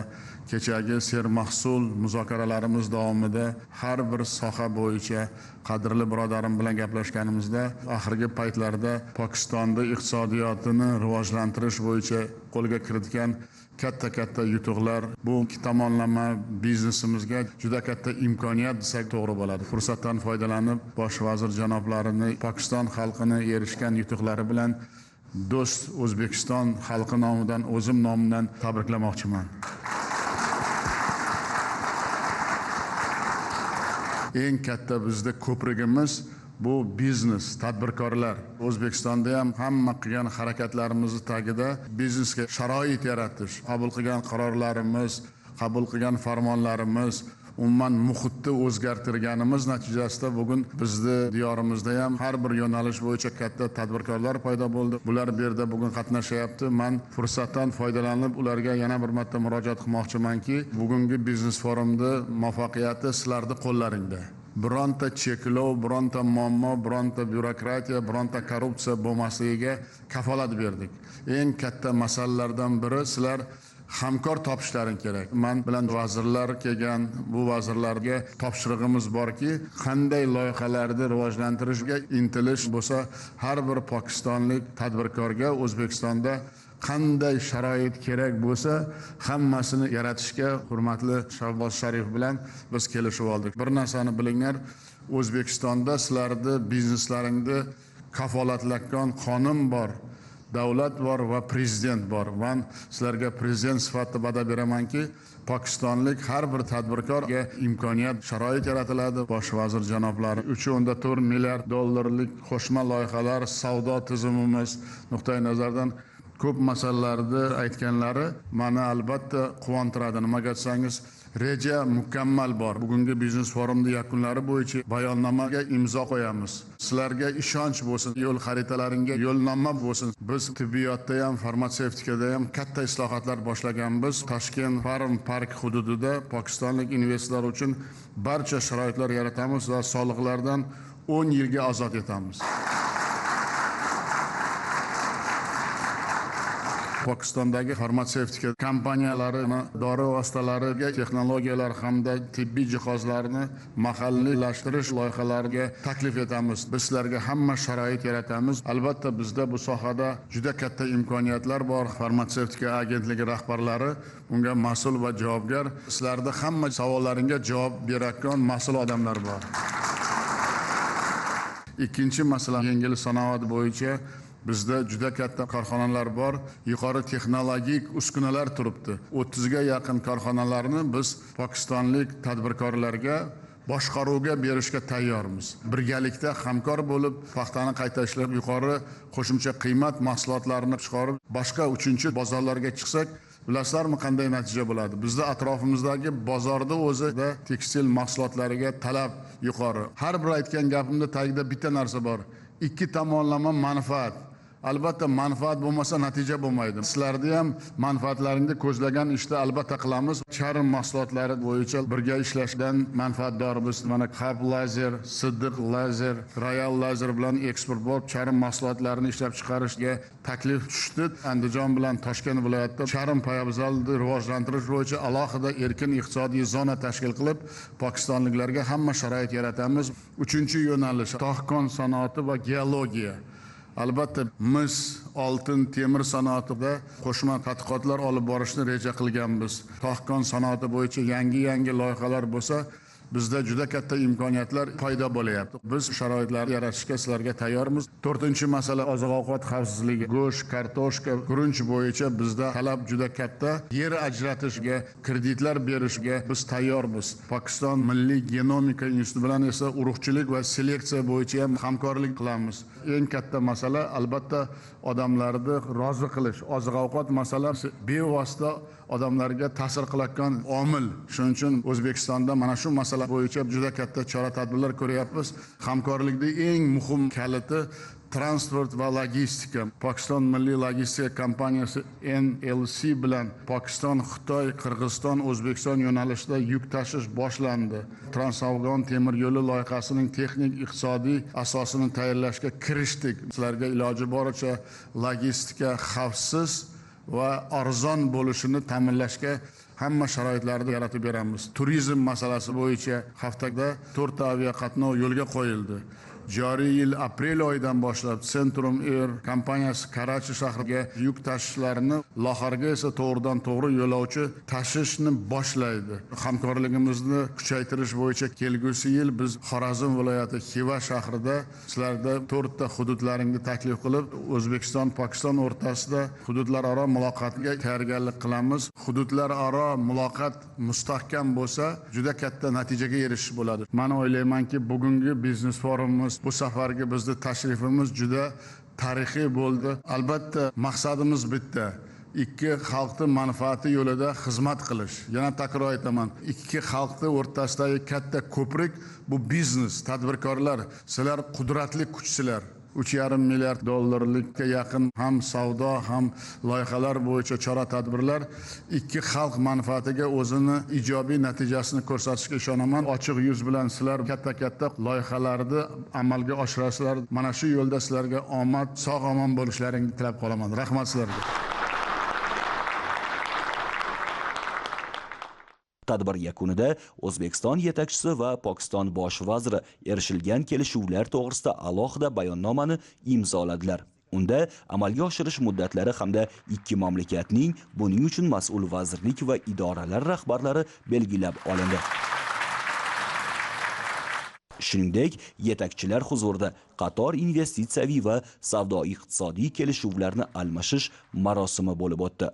kechagi sermahsul muzokaralarimiz davomida har bir soha bo'yicha qadrli birodarim bilan gaplashganimizda oxirgi paytlarda Pokistonda iqtisodiyotini rivojlantirish bo'yicha qo'lga kiritgan katta yutuqlar bu ikki tomonlama biznesimizga juda katta imkoniyat desak to'g'ri bo'ladi. Fursatdan foydalanib bosh vazir janoblarini Pokiston xalqini erishgan yutuqlari bilan do'st O'zbekiston xalqi nomidan, o'zim nomidan tabriklamoqchiman. Eng katta bizda ko'prigimiz bu biznes, tadbirkorlar. O'zbekistonda ham hamma qilgan harakatlarimiz tagida biznesga sharoit yaratish, qabul qilgan qarorlarimiz, qabul qilgan farmonlarimiz, umuman muhitni o'zgartirganimiz natijasida bugun bizni diyorimizda ham har bir yo'nalish bo'yicha katta tadbirkorlar paydo bo'ldi. Bular bu yerda bugun qatnashyapti. Men fursatdan foydalanib ularga yana bir marta murojaat qilmoqchimanki, bugungi biznes forumda muvaffaqiyati sizlarning qo'llaringda. Bironta cheklov, bironta muammo, bironta byurokratiya, bironta korrupsiya bo'lmasligiga kafolat berdik. Eng katta masalalardan biri sizlar hamkor topishlaring kerak. Men bilan vazirlar kelgan, bu vazirlarga topshirig'imiz borki, qanday loyihalarni rivojlantirishga intilish bo'lsa, har bir pokistonlik tadbirkorga O'zbekistonda qanday sharoit kerak bo'lsa, hammasini yaratishga hurmatli Shahboz Sharif bilan biz kelishib oldik. Bir narsani bilinglar, O'zbekistonda sizlarning bizneslaringni kafolatlagan qonun bor. Davlat bor va prezident bor. Men sizlarga prezident sifatida va'da beramanki, pokistonlik har bir tadbirkorga imkoniyat, sharoit yaratiladi. Bosh vazir janoblari 3,4 milliard dollarlik qo'shma loyihalar, savdo tizimimiz nuqtai nazardan ko'p masalalarni aytganlari meni albatta quvontiradi. Nimaga desangiz, Reja mukammal bor. Bugungi biznes forumda yakunlari bo'yicha bayonnomaga imzo qo'yamiz. Sizlarga ishonch bo'lsin, yo'l xaritalaringga yo'llanma bo'lsin. Biz tibbiyotda ham, farmatsevtikada ham katta islohotlar boshlaganmiz. Toshkent Farm Park hududida pokistonlik investorlar uchun barcha sharoitlar yaratamiz va soliqlardan 10 yilga ozod etamiz. Pokistondagi farmatsevtika kompaniyalarini dori vositalariga texnologiyalar hamda tibbiy jihozlarni mahalliylashtirish loyihalariga taklif etamiz. Biz sizlarga hamma sharoit yaratamiz. Albatta bizda bu sohada juda katta imkoniyatlar bor. Farmatsevtika agentligi rahbarlari bunga mas'ul va javobgar. Sizlarda hamma savollaringga javob beradigan mas'ul odamlar bor. Ikkinchi masala yengil sanoat bo'yicha bizda juda katta korxonalar bor, yuqori texnologik uskunalar turibdi. 30 ga yaqin korxonalarni biz pokistonlik tadbirkorlarga boshqaruvga berishga tayyormiz. Birgalikda hamkor bo'lib, paxtani qayta ishlab, yuqori qo'shimcha qiymat mahsulotlarini chiqarib, boshqa uchinchi bozorlarga chiqsak, bilasizlarmi qanday natija bo'ladi? Bizda atrofimizdagi bozorda o'zida tekstil mahsulotlariga talab yuqori. Har bir aytgan gapimda tagida bitta narsa bor. Ikki tomonlama manfaat. Albatta manfaat bo'lmasa natija bo'lmaydi. Sizlarni ham manfaatlaringni ko'zlagan ishda albatta qilamiz. Charm mahsulotlari bo'yicha birga ishlashdan manfaatdormiz. Mana Hub Lazer, Siddiq Lazer, Royal Lazer bilan eksport bo'lib charm mahsulotlarini ishlab chiqarishga taklif tushdi. Andijon bilan Toshkent viloyatida charm poyabzalni rivojlantirish bo'yicha alohida erkin iqtisodiy zona tashkil qilib, pokistonliklarga hamma sharoit yaratamiz. 3-yo'nalish tog'kon sanoati va geologiya. Albatta mis, oltin, temir sanoatida qo'shma tadqiqotlar olib borishni reja qilganmiz. Tog'kon sanoati bo'yicha yangi loyihalar bo'lsa, bizda juda katta imkoniyatlar paydo bo'lyapti. Biz sharoitlarni yaratishga sizlarga tayyormiz. 4-masala oziq-ovqat xavfsizligi. Go'sht, kartoshka, guruch bo'yicha bizda talab juda katta. Yer ajratishga, kreditlar berishga biz tayyormiz. Pokiston Milliy genomika instituti bilan esa urug'chilik va seleksiya bo'yicha ham hamkorlik qilamiz. Eng katta masala albatta odamlarni rozi qilish. Oziq-ovqat masalasi bevosita odamlarga ta'sir qilayotgan omil. Shuning uchun O'zbekistonda mana shu masala bo'yicha juda katta chora-tadbirlar ko'ryapmiz. Hamkorlikning eng muhim kaliti transport va logistika. Pokiston Milliy logistika kompaniyasi NLC bilan Pokiston, Xitoy, Qirg'iziston, O'zbekiston yo'nalishida yuk tashish boshlandi. Trans-Afg'on temir yo'li loyihasining texnik iqtisodiy asosini tayyorlashga kirishdik. Sizlarga iloji boricha logistika xavfsiz va arzon bo'lishini ta'minlashga hamma sharoitlarni yaratib beramiz. Turizm masalasi bo'yicha haftada 4 ta aviaqatnov yo'lga qo'yildi. Joriy yil aprel oyidan boshlab Centrum Air kompaniyasi Karachi shahriga yuk tashishlarini, Laxorga esa to'g'ridan to'g'ri yo'lovchi tashishni boshlaydi. Hamkorligimizni kuchaytirish bo'yicha kelgusi yil biz Xorazm viloyati Xiva shahrida sizlarda 4 ta hududlaringni taklif qilib, O'zbekiston Pokiston o'rtasida hududlararo muloqotga tayyorgarlik qilamiz. Hududlararo muloqot mustahkam bo'lsa, juda katta natijaga erishish bo'ladi. Men o'ylaymanki, bugungi biznes forumimiz, bu safargi bizning tashrifimiz juda tarixiy bo'ldi. Albatta maqsadimiz bitta. Ikki xalqning manfaati yo'lida xizmat qilish. Yana takror aytaman, ikki xalqning o'rtasidagi katta ko'prik bu biznes, tadbirkorlar, sizlar qudratli kuchsizlar. 3,5 milliard dollarlikka yaqin ham savdo, ham loyihalar bo'yicha chora-tadbirlar ikki xalq manfaatiga o'zini ijobiy natijasini ko'rsatishiga ishonaman. Ochiq yuz bilan sizlar katta loyihalarni amalga oshirasizlar. Mana shu yo'lda sizlarga omad, sog'-omon bo'lishlaringni tilab qolaman. Rahmat sizlarga. Tadbir yakunida O'zbekiston yetakchisi va Pokiston bosh vaziri erishilgan kelishuvlar to'g'risida alohida bayonnomani imzoladilar. Unda amalga oshirish muddatlari hamda ikki mamlakatning buning uchun mas'ul vazirlik va idoralar rahbarlari belgilab olindi. Shuningdek, yetakchilar huzurida qator investitsiyaviy va savdo-iqtisodiy kelishuvlarni almashish marosimi bo'lib o'tdi.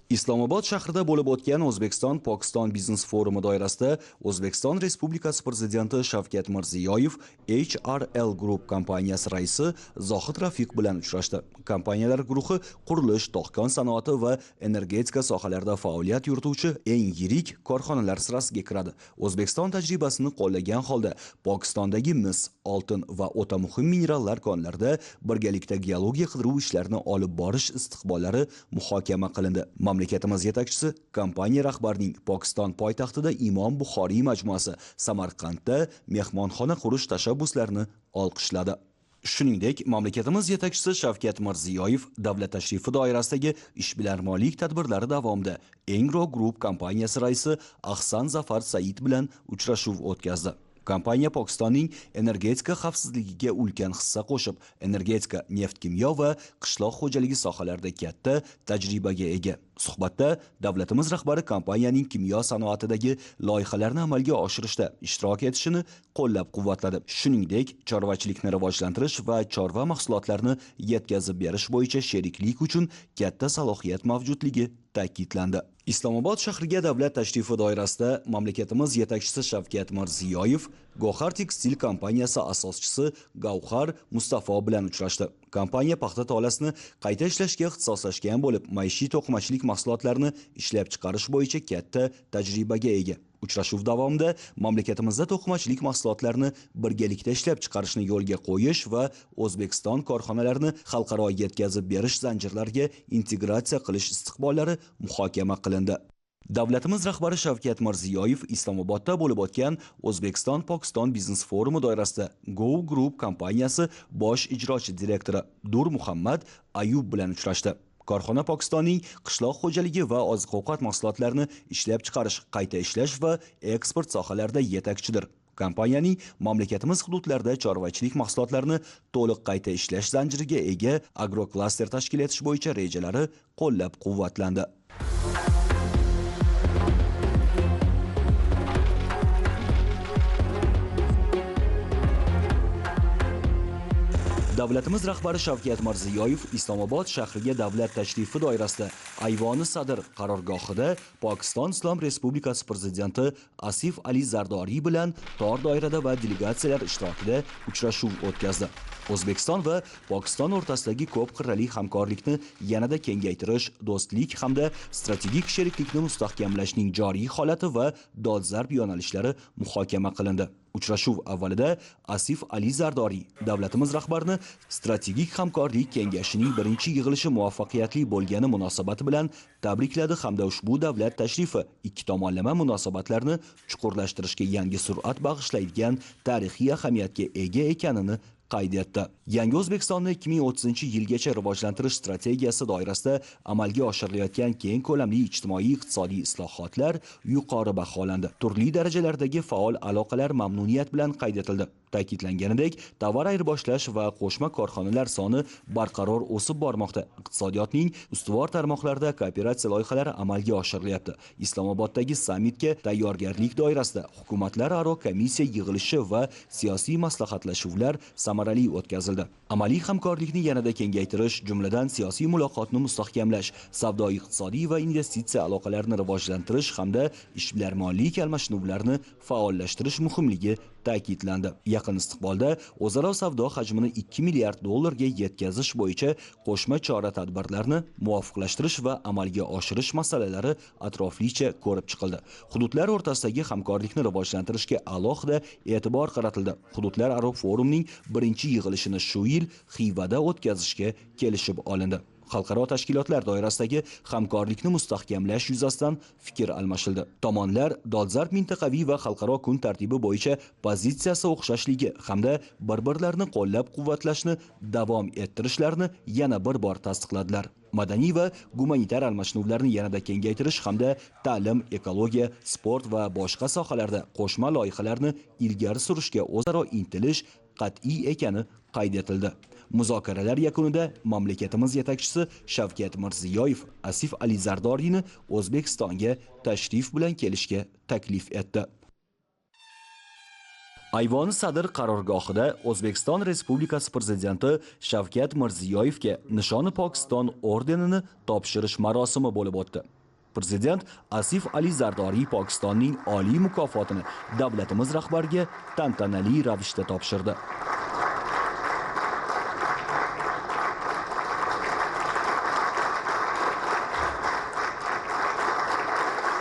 Islomobod shahrida bo'lib o'tgan O'zbekiston-Pokiston biznes forumi doirasida O'zbekiston Respublikasi Prezidenti Shavkat Mirziyoyev HRL Group kompaniyasi raisi Zohid Rafiq bilan uchrashdi. Kompaniyalar guruhi qurilish, tog'kon sanoati va energetika sohalarida faoliyat yurituvchi eng yirik korxonalar sirasiga kiradi. O'zbekiston tajribasini qo'llagan holda Pokistondagi mis, oltin va o'ta muhim minerallar konlarida birgalikda geologiya qidiruv ishlarini olib borish istiqbollari muhokama qilindi. Mamlakatimiz yetakchisi kompaniya rahbarining Pokiston poytaxtida Imom Buxoriy majmuasi Samarqandda mehmonxona qurish tashabbuslarini olqishladi. Shuningdek, mamlakatimiz yetakchisi Shavkat Mirziyoyev davlat tashrifi doirasidagi ishbilarmonlik tadbirlari davomida Engro Group kompaniyasi raisi Ahsan Zafar Said bilan uchrashuv o'tkazdi. Kompaniya Pokistonning energetika xavfsizligiga ulkan hissa qo'shib, energetika, neft-kimyo va qishloq xo'jaligi sohalarida katta tajribaga ega. Suhbatda davlatimiz rahbari kompaniyaning kimyo sanoatidagi loyihalarni amalga oshirishda ishtirok etishini qo'llab-quvvatladi. Shuningdek, chorvachilikni rivojlantirish va chorva mahsulotlarini yetkazib berish bo'yicha sheriklik uchun katta salohiyat mavjudligi ta'kidlandi. Islomobod shahriga davlat tashrifi doirasida mamlakatimiz yetakchisi Shavkat Mirziyoyev Gavhar Tekstil kompaniyasi asoschisi Gavhar Mustafo bilan uchrashdi. Kompaniya paxta tolasini qayta ishlashga ixtisoslashgan bo'lib, maishiy to'qimachilik mahsulotlarini ishlab chiqarish bo'yicha katta tajribaga ega. Uchrashuv davomida mamlakatimizda to'qimachilik mahsulotlarini birgalikda ishlab chiqarishni yo'lga qo'yish va O'zbekiston korxonalarini xalqaro yetkazib berish zanjirlariga integratsiya qilish istiqbollari muhokama qilindi. Davlatimiz rahbari Shavkat Mirziyoyev Islomobodda bo'lib o'tgan O'zbekiston-Pokiston biznes forumi doirasida Go Group kompaniyasi bosh ijrochi direktori Dur Muhammad Ayub bilan uchrashdi. Korxona Pokistonning qishloq xo'jaligi va oziq-ovqat mahsulotlarini ishlab chiqarish, qayta ishlash va eksport sohalarida yetakchidir. Kompaniyaning mamlakatimiz hududlarida chorvachilik mahsulotlarini to'liq qayta ishlash zanjiriga ega agroklaster tashkil etish bo'yicha rejalari qo'llab-quvvatlandi. Davlatimiz rahbari Shavkat Mirziyoyev Islomobod shahriga davlat tashrifi doirasida Ayvoni Sadr qarorgohida Pokiston Islom Respublikasi Prezidenti Asif Ali Zardoriy bilan tor doirada va delegatsiyalar ishtirokida uchrashuv o'tkazdi. O'zbekiston va Pokiston o'rtasidagi ko'p qirrali hamkorlikni yanada kengaytirish, do'stlik hamda strategik sheriklikni mustahkamlashning joriy holati va dolzarb yo'nalishlari muhokama qilindi. Uchrashuv avvalida Asif Ali Zardoriy davlatimiz rahbarini strategik hamkorlik kengashining birinchi yig'ilishi muvaffaqiyatli bo'lgani munosabati bilan tabrikladi hamda ushbu davlat tashrifi ikki tomonlama munosabatlarni chuqurlashtirishga yangi sur'at bag'ishlaydigan tarixiy ahamiyatga ega ekanini qayd etdi. Yangi O'zbekistonni 2030-yilgacha rivojlantirish strategiyasi doirasida amalga oshirilayotgan keng ko'lamli ijtimoiy-iqtisodiy islohotlar yuqori baholandi. Turli darajalardagi faol aloqalar mamnuniyat bilan qayd etildi. Ta'kidlanganidek, tovar ayirboshlash va qo'shma korxonalar soni barqaror o'sib bormoqda. Iqtisodiyotning ustuvor tarmoqlarida kooperatsiya loyihalari amalga oshirilyapti. Islomoboddagi sammitga tayyorgarlik doirasida hukumatlararo komissiya yig'ilishi va siyosiy maslahatlashuvlar samarali o'tkazildi. Amaliy hamkorlikni yanada kengaytirish, jumladan siyosiy muloqotni mustahkamlash, savdo-iqtisodiy va investitsiya aloqalarini rivojlantirish hamda ishbilarmonlik almashinuvlarini faollashtirish muhimligi ta'kidlandi. Yaqin istiqbolda o'zaro savdo hajmini 2 milliard dollarga yetkazish bo'yicha qo'shma chora-tadbirlarni muvofiqlashtirish va amalga oshirish masalalari atroflicha ko'rib chiqildi. Hududlar o'rtasidagi hamkorlikni rivojlantirishga alohida e'tibor qaratildi. Hududlararo forumning birinchi yig'ilishini shu yil Xivada o'tkazishga kelishib olindi. Xalqaro tashkilotlar doirasidagi hamkorlikni mustahkamlash yuzasidan fikr almashildi. Tomonlar dolzarb mintaqaviy va xalqaro kun tartibi bo'yicha pozitsiyasi o'xshashligi hamda bir-birlarini qo'llab-quvvatlashni davom ettirishlarini yana bir bor tasdiqladilar. Madaniy va gumanitar almashinuvlarni yanada kengaytirish hamda ta'lim, ekologiya, sport va boshqa sohalarda qo'shma loyihalarni ilgari surishga o'zaro intilish qat'iy ekani qayd etildi. Muzokaralar yakunida mamlakatimiz yetakchisi Shavkat Mirziyoyev Asif Ali Zardoriyni O'zbekistonga tashrif bilan kelishga taklif etdi. Ayvoni Sadr qarorgohida O'zbekiston Respublikasi Prezidenti Shavkat Mirziyoyevga Nishoni Pokiston ordenini topshirish marosimi bo'lib o'tdi. Prezident Asif Ali Zardoriy Pokistonning oliy mukofotini davlatimiz rahbariga tantanali ravishda topshirdi.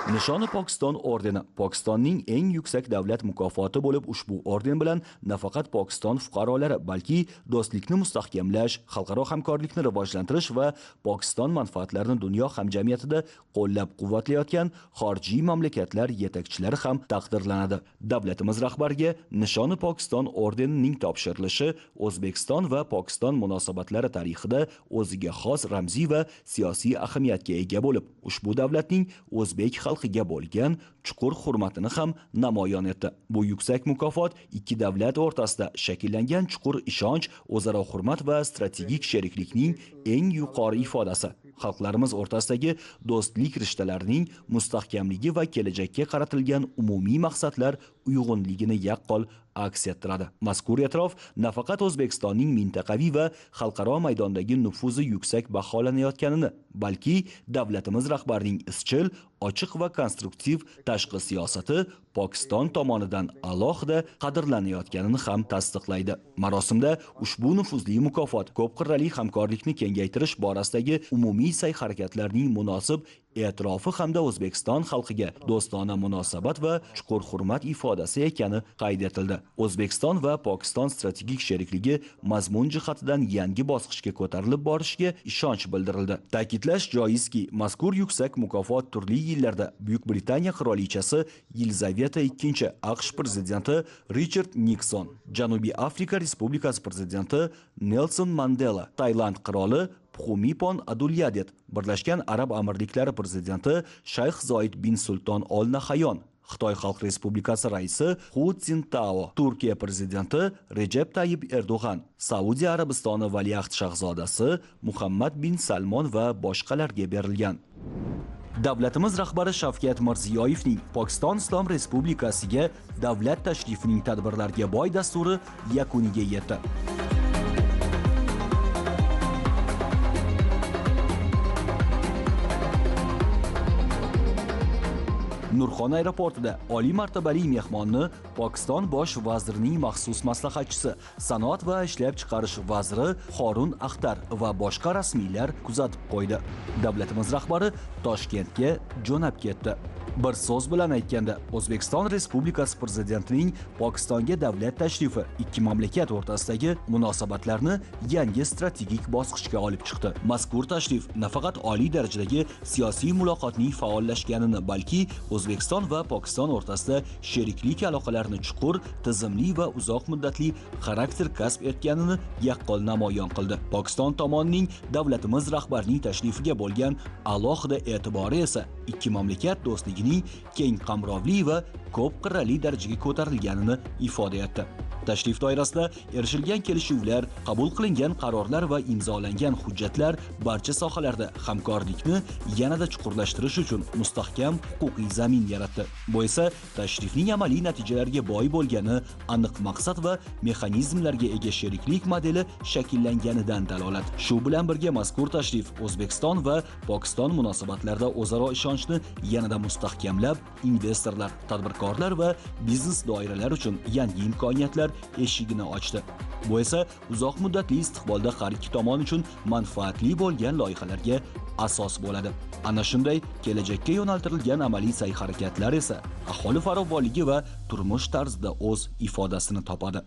Nishoni Pokiston ordeni Pokistonning eng yuksak davlat mukofoti bo'lib, ushbu orden bilan nafaqat Pokiston fuqarolari, balki do'stlikni mustahkamlash, xalqaro hamkorlikni rivojlantirish va Pokiston manfaatlarini dunyo hamjamiyatida qo'llab-quvvatlayotgan xorijiy mamlakatlar yetakchilari ham taqdirlanadi. Davlatimiz rahbariga Nishoni Pokiston ordenining topshirilishi O'zbekiston va Pokiston munosabatlari tarixida o'ziga xos ramziy va siyosiy ahamiyatga ega bo'lib, ushbu davlatning o'zbek xalqiga bo'lgan chuqur hurmatini ham namoyon etdi. Bu yuksak mukofot ikki davlat o'rtasida shakllangan chuqur ishonch, o'zaro hurmat va strategik sheriklikning eng yuqori ifodasi. Xalqlarimiz o'rtasidagi do'stlik rishtalarining mustahkamligi va kelajakka qaratilgan umumiy maqsadlar uyg'unligini yaqqol aks ettiradi. Mazkur e'tirof nafaqat O'zbekistonning mintaqaviy va xalqaro maydondagi nufuzi yuksak baholanayotganini, balki davlatimiz rahbarining izchil, ochiq va konstruktiv tashqi siyosati Pokiston tomonidan alohida qadrlanayotganini ham tasdiqlaydi. Marosimda ushbu nufuzli mukofot ko'p qirrali hamkorlikni kengaytirish borasidagi umumiy sa'y-harakatlarning munosib e'tirofi hamda O'zbekiston xalqiga do'stona munosabat va chuqur hurmat ifodasi ekani qayd etildi. O'zbekiston va Pokiston strategik sherikligi mazmun jihatidan yangi bosqichga ko'tarilib borishiga ishonch bildirildi. Ta'kidlash joizki, mazkur yuksak mukofot turli yillarda Buyuk Britaniya qirolichasi Yelizaveta II, AQSh prezidenti Richard Nixon, Janubiy Afrika Respublikasi prezidenti Nelson Mandela, Tailand qiroli Pxumipon Adulyadet, Birlashgan Arab Amirliklari prezidenti Shayx Zoid bin Sulton Al Nahyan, Xitoy Xalq Respublikasi raisi Hu Jintao, Turkiya prezidenti Recep Tayyip Erdo'g'an, Saudiya Arabistoni valiahd shahzodasi Muhammad bin Salmon va boshqalarga berilgan. Davlatimiz rahbari Shavkat Mirziyoyevning Pokiston Islom Respublikasiga davlat tashrifining tadbirlarga boy dasturi yakuniga yetdi. Nurxon aeroportida oliy martabali mehmonni Pokiston bosh vazirining maxsus maslahatchisi, sanoat va ishlab chiqarish vaziri Xorun Axtar va boshqa rasmiylar kuzatib qo'ydi. Davlatimiz rahbari Toshkentga jo'nab ketdi. Bir so'z bilan aytganda, O'zbekiston Respublikasi prezidentining Pokistonga davlat tashrifi ikki mamlakat o'rtasidagi munosabatlarni yangi strategik bosqichga olib chiqdi. Mazkur tashrif nafaqat oliy darajadagi siyosiy muloqotning faollashganini, balki O'zbekiston va Pokiston o'rtasida sheriklik aloqalarini chuqur, tizimli va uzoq muddatli xarakter kasb etganini yaqqol namoyon qildi. Pokiston tomonining davlatimiz rahbarining tashrifiga bo'lgan alohida e'tibori esa ikki mamlakat do'stligining keng qamrovli va ko'p qirrali darajaga ko'tarilganini ifoda etdi. Tashrif doirasida erishilgan kelishuvlar, qabul qilingan qarorlar va imzolangan hujjatlar barcha sohalarda hamkorlikni yanada chuqurlashtirish uchun mustahkam huquqiy zamin yaratdi. Bu esa tashrifning amaliy natijalarga boy bo'lgani, aniq maqsad va mexanizmlarga ega sheriklik modeli shakllanganidan dalolat. Shu bilan birga mazkur tashrif O'zbekiston va Pokiston munosabatlarida o'zaro ishonchni yanada mustahkamlab, investorlar, tadbirkorlar va biznes doiralari uchun yangi imkoniyatlar eshigini ochdi. Bu esa uzoq muddatli istiqbolda har ikki tomon uchun manfaatli bo'lgan loyihalarga asos bo'ladi. Ana shunday kelajakka yo'naltirilgan amaliy sa'y-harakatlar esa aholi farovonligi va turmush tarzida o'z ifodasini topadi.